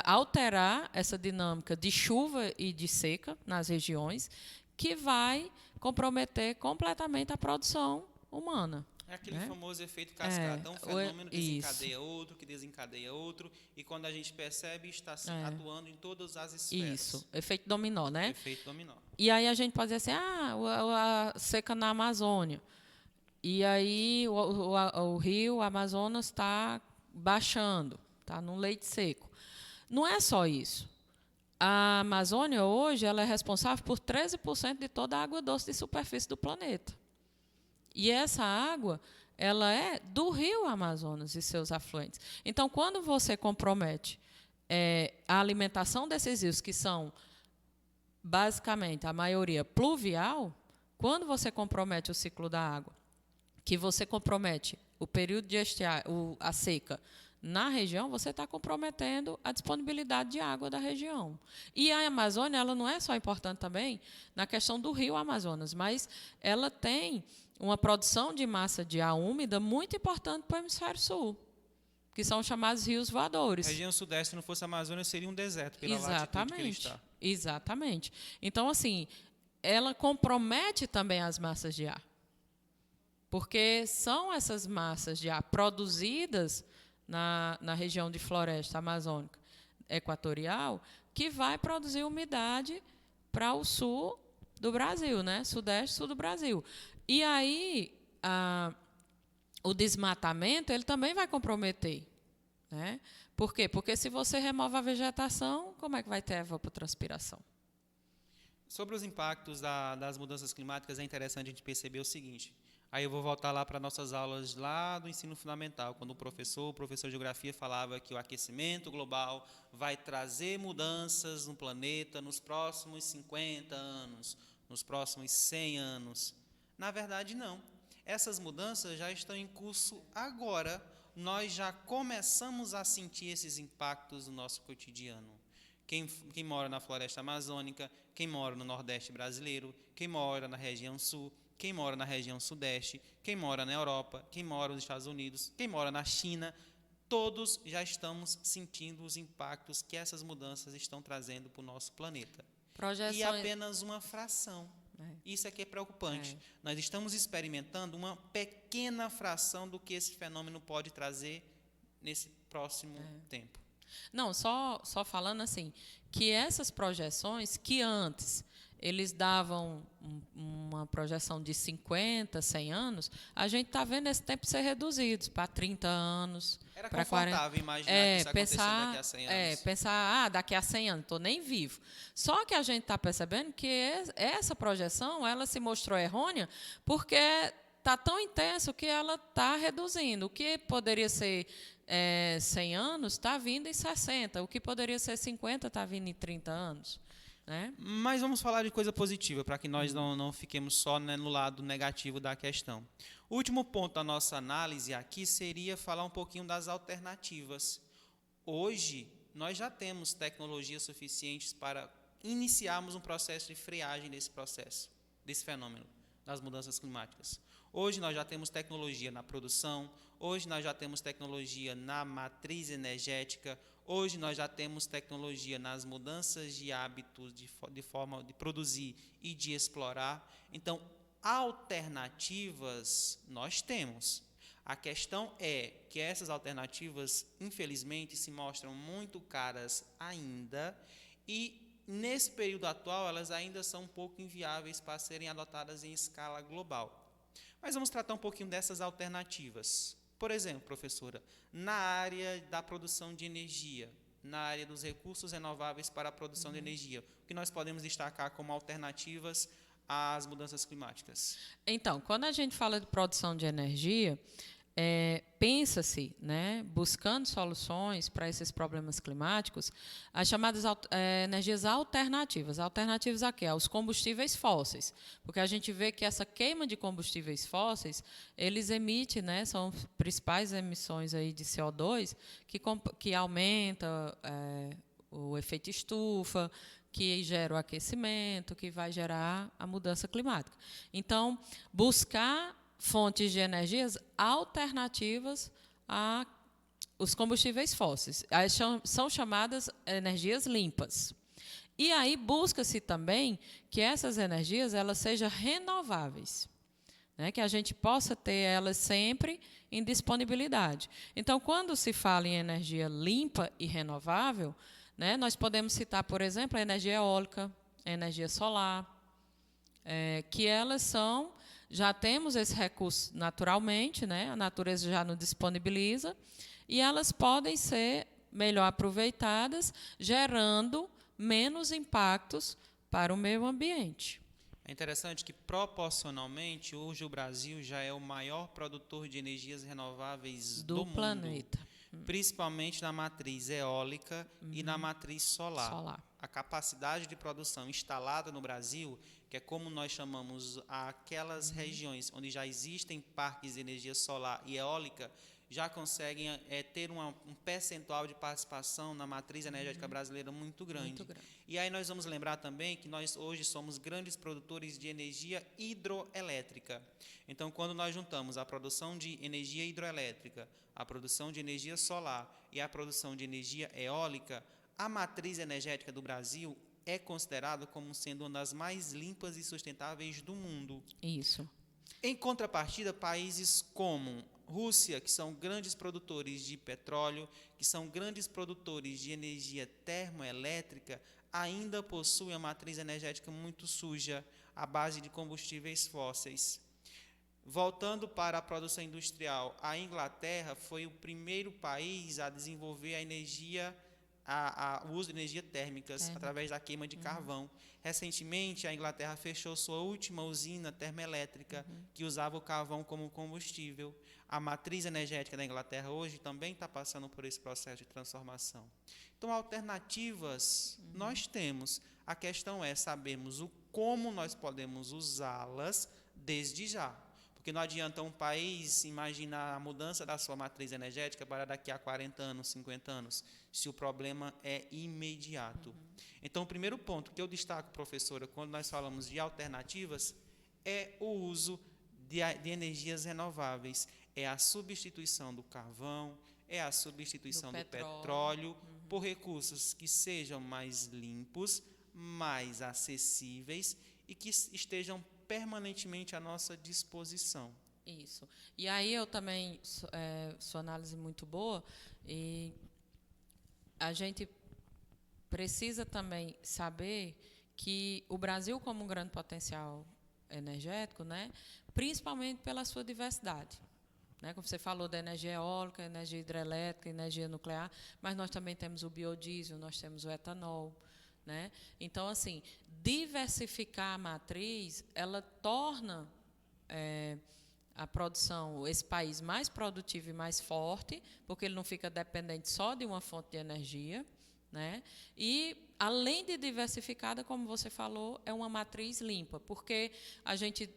alterar essa dinâmica de chuva e de seca nas regiões, que vai comprometer completamente a produção humana. É aquele famoso efeito cascata. Um fenômeno desencadeia outro, que desencadeia outro, e quando a gente percebe, está atuando em todas as esferas. Isso, efeito dominó, né? Efeito dominó. E aí a gente pode dizer assim, a seca na Amazônia. E aí o rio Amazonas está baixando, está num leito seco. Não é só isso. A Amazônia hoje ela é responsável por 13% de toda a água doce de superfície do planeta. E essa água, ela é do rio Amazonas e seus afluentes. Então, quando você compromete a alimentação desses rios, que são, basicamente, a maioria pluvial, quando você compromete o ciclo da água, que você compromete o período de estiagem, a seca, na região, você está comprometendo a disponibilidade de água da região. E a Amazônia ela não é só importante também na questão do rio Amazonas, mas ela tem uma produção de massa de ar úmida muito importante para o hemisfério sul, que são chamados rios voadores. A região sudeste, se não fosse a Amazônia, seria um deserto pela latitude que ele está. Exatamente. Então, assim, ela compromete também as massas de ar, porque são essas massas de ar produzidas na região de floresta amazônica equatorial que vai produzir umidade para o sul do Brasil, né? Sudeste, sul do Brasil. E aí, o desmatamento ele também vai comprometer. Né? Por quê? Porque se você remove a vegetação, como é que vai ter evapotranspiração? Sobre os impactos das mudanças climáticas, é interessante a gente perceber o seguinte. Aí eu vou voltar lá para nossas aulas lá do ensino fundamental, quando o professor de geografia falava que o aquecimento global vai trazer mudanças no planeta nos próximos 50 anos, nos próximos 100 anos. Na verdade, não. Essas mudanças já estão em curso agora. Nós já começamos a sentir esses impactos no nosso cotidiano. Quem mora na floresta amazônica, quem mora no Nordeste brasileiro, quem mora na região sul, quem mora na região sudeste, quem mora na Europa, quem mora nos Estados Unidos, quem mora na China, todos já estamos sentindo os impactos que essas mudanças estão trazendo para o nosso planeta. E apenas uma fração. Isso é que é preocupante. Nós estamos experimentando uma pequena fração do que esse fenômeno pode trazer nesse próximo tempo. Não, só falando assim, que essas projeções que antes eles davam uma projeção de 50, 100 anos, a gente está vendo esse tempo ser reduzido para 30 anos. Era confortável 40, imaginar que isso acontecesse daqui a 100 anos. Pensar, daqui a 100 anos, estou nem vivo. Só que a gente está percebendo que essa projeção ela se mostrou errônea porque está tão intenso que ela está reduzindo. O que poderia ser 100 anos está vindo em 60. O que poderia ser 50 está vindo em 30 anos. Né? Mas vamos falar de coisa positiva, para que nós não fiquemos só no lado negativo da questão. O último ponto da nossa análise aqui seria falar um pouquinho das alternativas. Hoje, nós já temos tecnologias suficientes para iniciarmos um processo de freagem desse processo, desse fenômeno, das mudanças climáticas. Hoje nós já temos tecnologia na produção, hoje nós já temos tecnologia na matriz energética, hoje nós já temos tecnologia nas mudanças de hábitos, de forma de produzir e de explorar. Então, alternativas nós temos. A questão é que essas alternativas, infelizmente, se mostram muito caras ainda e, nesse período atual, elas ainda são um pouco inviáveis para serem adotadas em escala global. Mas vamos tratar um pouquinho dessas alternativas. Por exemplo, professora, na área da produção de energia, na área dos recursos renováveis para a produção de energia, o que nós podemos destacar como alternativas às mudanças climáticas? Então, quando a gente fala de produção de energia, pensa-se, né, buscando soluções para esses problemas climáticos, as chamadas energias alternativas. Alternativas a quê? Aos combustíveis fósseis. Porque a gente vê que essa queima de combustíveis fósseis, eles emitem, né, são as principais emissões aí de CO2, que aumenta o efeito estufa, que gera o aquecimento, que vai gerar a mudança climática. Então, buscar fontes de energias alternativas aos combustíveis fósseis. São chamadas energias limpas. E aí busca-se também que essas energias elas sejam renováveis, né, que a gente possa ter elas sempre em disponibilidade. Então, quando se fala em energia limpa e renovável, né, nós podemos citar, por exemplo, a energia eólica, a energia solar, que elas são... Já temos esse recurso naturalmente, né? A natureza já nos disponibiliza, e elas podem ser melhor aproveitadas, gerando menos impactos para o meio ambiente. É interessante que, proporcionalmente, hoje o Brasil já é o maior produtor de energias renováveis do mundo, planeta. Principalmente na matriz eólica e na matriz solar. A capacidade de produção instalada no Brasil, que é como nós chamamos aquelas regiões onde já existem parques de energia solar e eólica, já conseguem ter um percentual de participação na matriz energética brasileira muito grande. E aí nós vamos lembrar também que nós hoje somos grandes produtores de energia hidroelétrica. Então, quando nós juntamos a produção de energia hidroelétrica, a produção de energia solar e a produção de energia eólica, a matriz energética do Brasil é considerada como sendo uma das mais limpas e sustentáveis do mundo. Isso. Em contrapartida, países como Rússia, que são grandes produtores de petróleo, que são grandes produtores de energia termoelétrica, ainda possuem uma matriz energética muito suja, à base de combustíveis fósseis. Voltando para a produção industrial, a Inglaterra foi o primeiro país a desenvolver a energia, o uso de energia térmicas através da queima de carvão. Recentemente, a Inglaterra fechou sua última usina termoelétrica que usava o carvão como combustível. A matriz energética da Inglaterra hoje também está passando por esse processo de transformação. Então, alternativas nós temos. A questão é sabermos como nós podemos usá-las desde já. Porque não adianta um país imaginar a mudança da sua matriz energética para daqui a 40 anos, 50 anos, se o problema é imediato. Então, o primeiro ponto que eu destaco, professora, quando nós falamos de alternativas, é o uso de energias renováveis. É a substituição do carvão, é a substituição do petróleo por recursos que sejam mais limpos, mais acessíveis e que estejam permanentemente à nossa disposição. Isso. E aí eu também, sua análise muito boa, e a gente precisa também saber que o Brasil, como um grande potencial energético, né, principalmente pela sua diversidade, né, como você falou da energia eólica, energia hidrelétrica, energia nuclear, mas nós também temos o biodiesel, nós temos o etanol, né? Então, assim, diversificar a matriz, ela torna a produção, esse país mais produtivo e mais forte, porque ele não fica dependente só de uma fonte de energia, né? E, além de diversificada, como você falou, é uma matriz limpa, porque a gente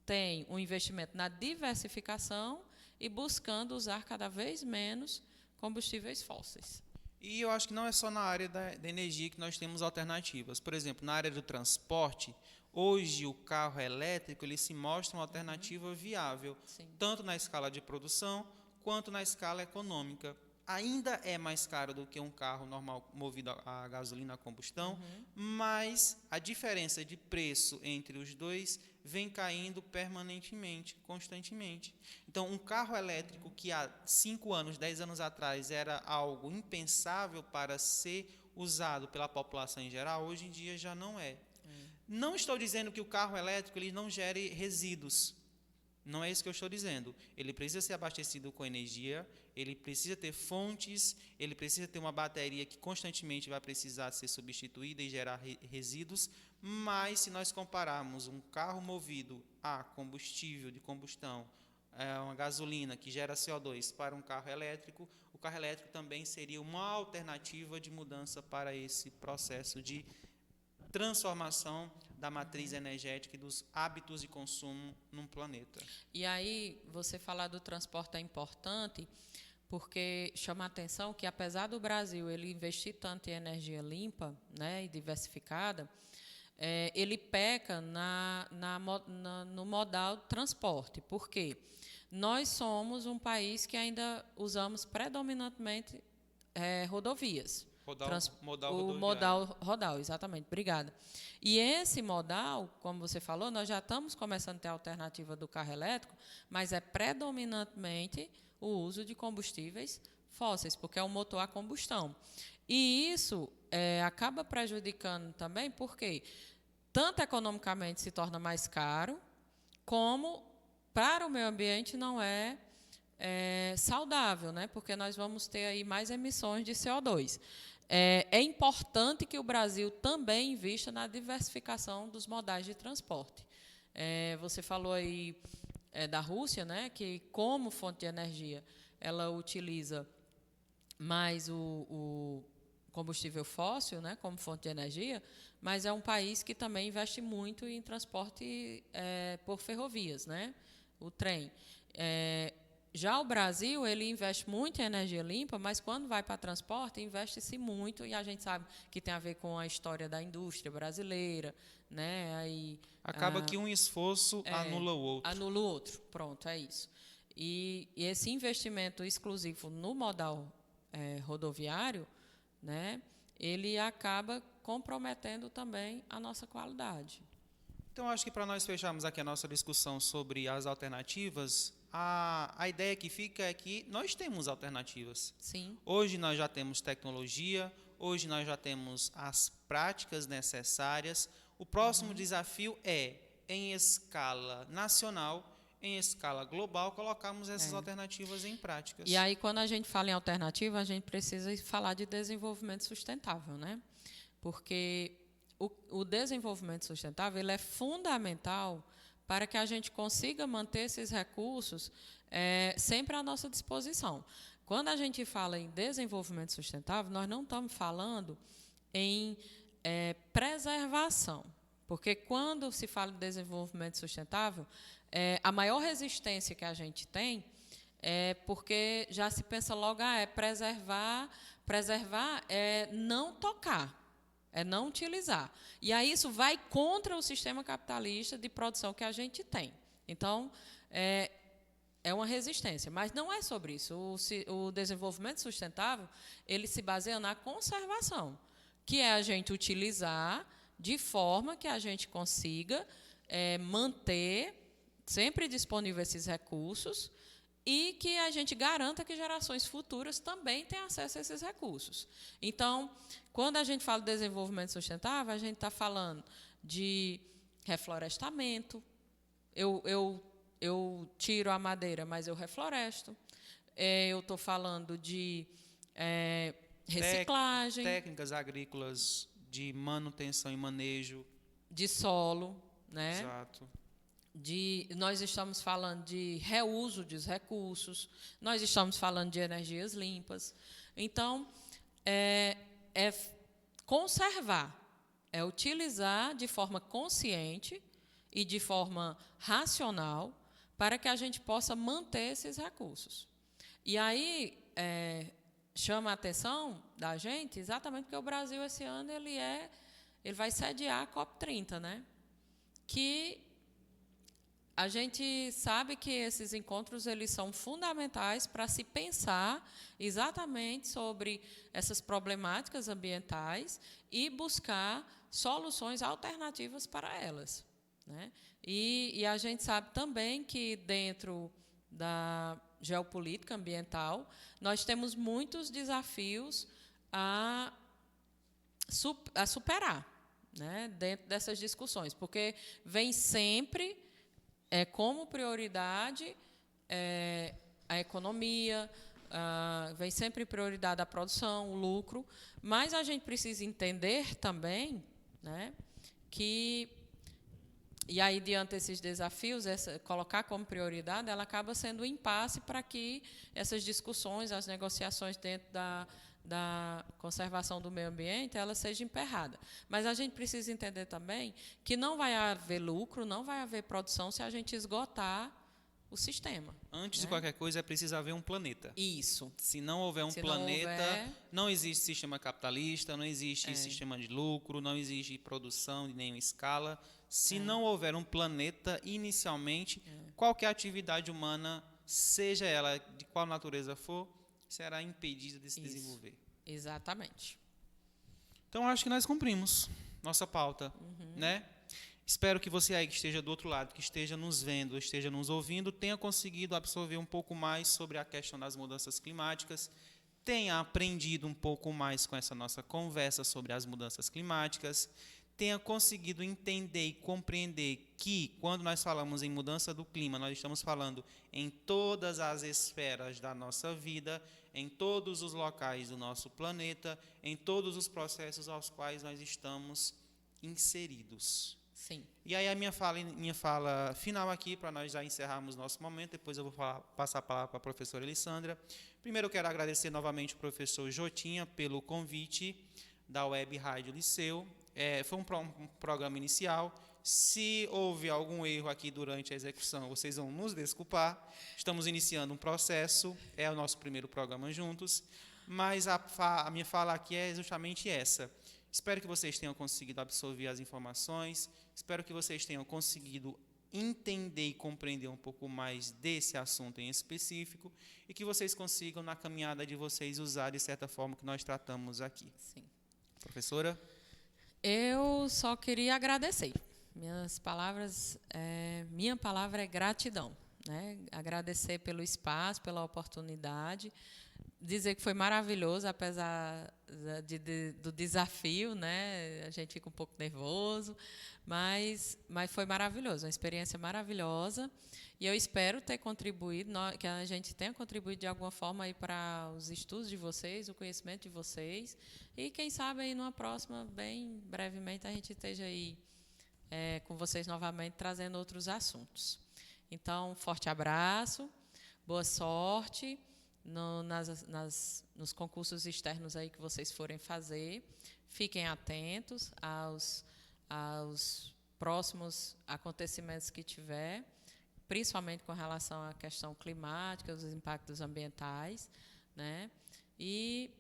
tem um investimento na diversificação e buscando usar cada vez menos combustíveis fósseis. E eu acho que não é só na área da energia que nós temos alternativas. Por exemplo, na área do transporte, hoje o carro elétrico ele se mostra uma alternativa viável, tanto na escala de produção quanto na escala econômica. Ainda é mais caro do que um carro normal movido a gasolina a combustão, mas a diferença de preço entre os dois vem caindo permanentemente, constantemente. Então, um carro elétrico que há 5 anos, 10 anos atrás era algo impensável para ser usado pela população em geral, hoje em dia já não é. Não estou dizendo que o carro elétrico ele não gere resíduos. Não é isso que eu estou dizendo. Ele precisa ser abastecido com energia, ele precisa ter fontes, ele precisa ter uma bateria que constantemente vai precisar ser substituída e gerar resíduos, mas se nós compararmos um carro movido a combustível de combustão uma gasolina que gera CO2 para um carro elétrico, o carro elétrico também seria uma alternativa de mudança para esse processo de transformação da matriz energética e dos hábitos de consumo num planeta. E aí, você falar do transporte é importante, porque chama a atenção que, apesar do Brasil ele investir tanto em energia limpa, né, e diversificada, ele peca no modal transporte. Por quê? Nós somos um país que ainda usamos predominantemente rodovias. Modal, exatamente, obrigada. E esse modal, como você falou, nós já estamos começando a ter a alternativa do carro elétrico, mas é predominantemente o uso de combustíveis fósseis, porque é um motor a combustão. E isso acaba prejudicando também, porque tanto economicamente se torna mais caro, como para o meio ambiente não é saudável, né? Porque nós vamos ter aí mais emissões de CO2. É importante que o Brasil também invista na diversificação dos modais de transporte. Você falou aí da Rússia, né, que como fonte de energia ela utiliza mais o combustível fóssil, né, como fonte de energia, mas é um país que também investe muito em transporte por ferrovias, né, o trem. Já o Brasil, ele investe muito em energia limpa, mas quando vai para transporte, investe-se muito, e a gente sabe que tem a ver com a história da indústria brasileira, né? Aí, acaba que um esforço anula o outro. Anula o outro, pronto, é isso. E esse investimento exclusivo no modal rodoviário, né, ele acaba comprometendo também a nossa qualidade. Então, acho que para nós fecharmos aqui a nossa discussão sobre as alternativas, a ideia que fica é que nós temos alternativas. Sim. Hoje nós já temos tecnologia, hoje nós já temos as práticas necessárias. O próximo desafio é, em escala nacional, em escala global, colocarmos essas alternativas em práticas. E aí, quando a gente fala em alternativa, a gente precisa falar de desenvolvimento sustentável, né? Porque o desenvolvimento sustentável ele é fundamental para que a gente consiga manter esses recursos sempre à nossa disposição. Quando a gente fala em desenvolvimento sustentável, nós não estamos falando em preservação, porque quando se fala de desenvolvimento sustentável, a maior resistência que a gente tem é porque já se pensa logo, preservar é não tocar, é não utilizar. E aí isso vai contra o sistema capitalista de produção que a gente tem. Então, é uma resistência, mas não é sobre isso. O desenvolvimento sustentável, ele se baseia na conservação, que é a gente utilizar de forma que a gente consiga manter sempre disponível esses recursos e que a gente garanta que gerações futuras também tenham acesso a esses recursos. Então, quando a gente fala de desenvolvimento sustentável, a gente está falando de reflorestamento. Eu tiro a madeira, mas eu refloresto. Eu estou falando de reciclagem. Técnicas agrícolas de manutenção e manejo. De solo, né? Exato. Nós estamos falando de reuso dos recursos, nós estamos falando de energias limpas. Então, é conservar, é utilizar de forma consciente e de forma racional para que a gente possa manter esses recursos. E aí, chama a atenção da gente exatamente porque o Brasil, esse ano, ele vai sediar a COP30, né? Que a gente sabe que esses encontros eles são fundamentais para se pensar exatamente sobre essas problemáticas ambientais e buscar soluções alternativas para elas, né? E a gente sabe também que dentro da geopolítica ambiental nós temos muitos desafios a superar, né, dentro dessas discussões, porque vem sempre como prioridade a economia, vem sempre prioridade a produção, o lucro, mas a gente precisa entender também, né, que E aí, diante desses desafios, colocar como prioridade, ela acaba sendo um impasse para que essas discussões, as negociações dentro da conservação do meio ambiente, ela seja emperrada. Mas a gente precisa entender também que não vai haver lucro, não vai haver produção se a gente esgotar o sistema. Antes né? de qualquer coisa, é preciso haver um planeta. Isso. Se não houver um Se planeta, não existe sistema capitalista, não existe sistema de lucro, não existe produção de nenhuma escala. Se não houver um planeta, inicialmente, qualquer atividade humana, seja ela de qual natureza for, será impedida de se desenvolver. Exatamente. Então, acho que nós cumprimos nossa pauta, né? Espero que você aí que esteja do outro lado, que esteja nos vendo, esteja nos ouvindo, tenha conseguido absorver um pouco mais sobre a questão das mudanças climáticas, tenha aprendido um pouco mais com essa nossa conversa sobre as mudanças climáticas, tenha conseguido entender e compreender que, quando nós falamos em mudança do clima, nós estamos falando em todas as esferas da nossa vida, em todos os locais do nosso planeta, em todos os processos aos quais nós estamos inseridos. Sim. E aí a minha fala final aqui, para nós já encerrarmos nosso momento, depois eu vou passar a palavra para a professora Elissandra. Primeiro eu quero agradecer novamente o professor Jotinha pelo convite da Web Rádio Liceu. Foi um programa inicial. Se houve algum erro aqui durante a execução, vocês vão nos desculpar. Estamos iniciando um processo, é o nosso primeiro programa juntos, mas a minha fala aqui é justamente essa. Espero que vocês tenham conseguido absorver as informações, espero que vocês tenham conseguido entender e compreender um pouco mais desse assunto em específico e que vocês consigam, na caminhada de vocês, usar de certa forma o que nós tratamos aqui. Sim. Professora? Eu só queria agradecer. Minha palavra é gratidão, né? Agradecer pelo espaço, pela oportunidade, dizer que foi maravilhoso, apesar do desafio, né? A gente fica um pouco nervoso, mas foi maravilhoso, uma experiência maravilhosa. E eu espero ter contribuído, que a gente tenha contribuído de alguma forma aí para os estudos de vocês, o conhecimento de vocês. E quem sabe aí numa próxima, bem brevemente, a gente esteja aí com vocês novamente, trazendo outros assuntos. Então, forte abraço, boa sorte nos concursos externos aí que vocês forem fazer. Fiquem atentos aos próximos acontecimentos que tiver, principalmente com relação à questão climática, os impactos ambientais, né? E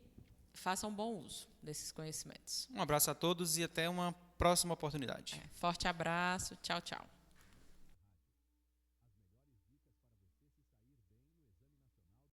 façam bom uso desses conhecimentos. Um abraço a todos e até uma próxima oportunidade. Forte abraço, tchau, tchau.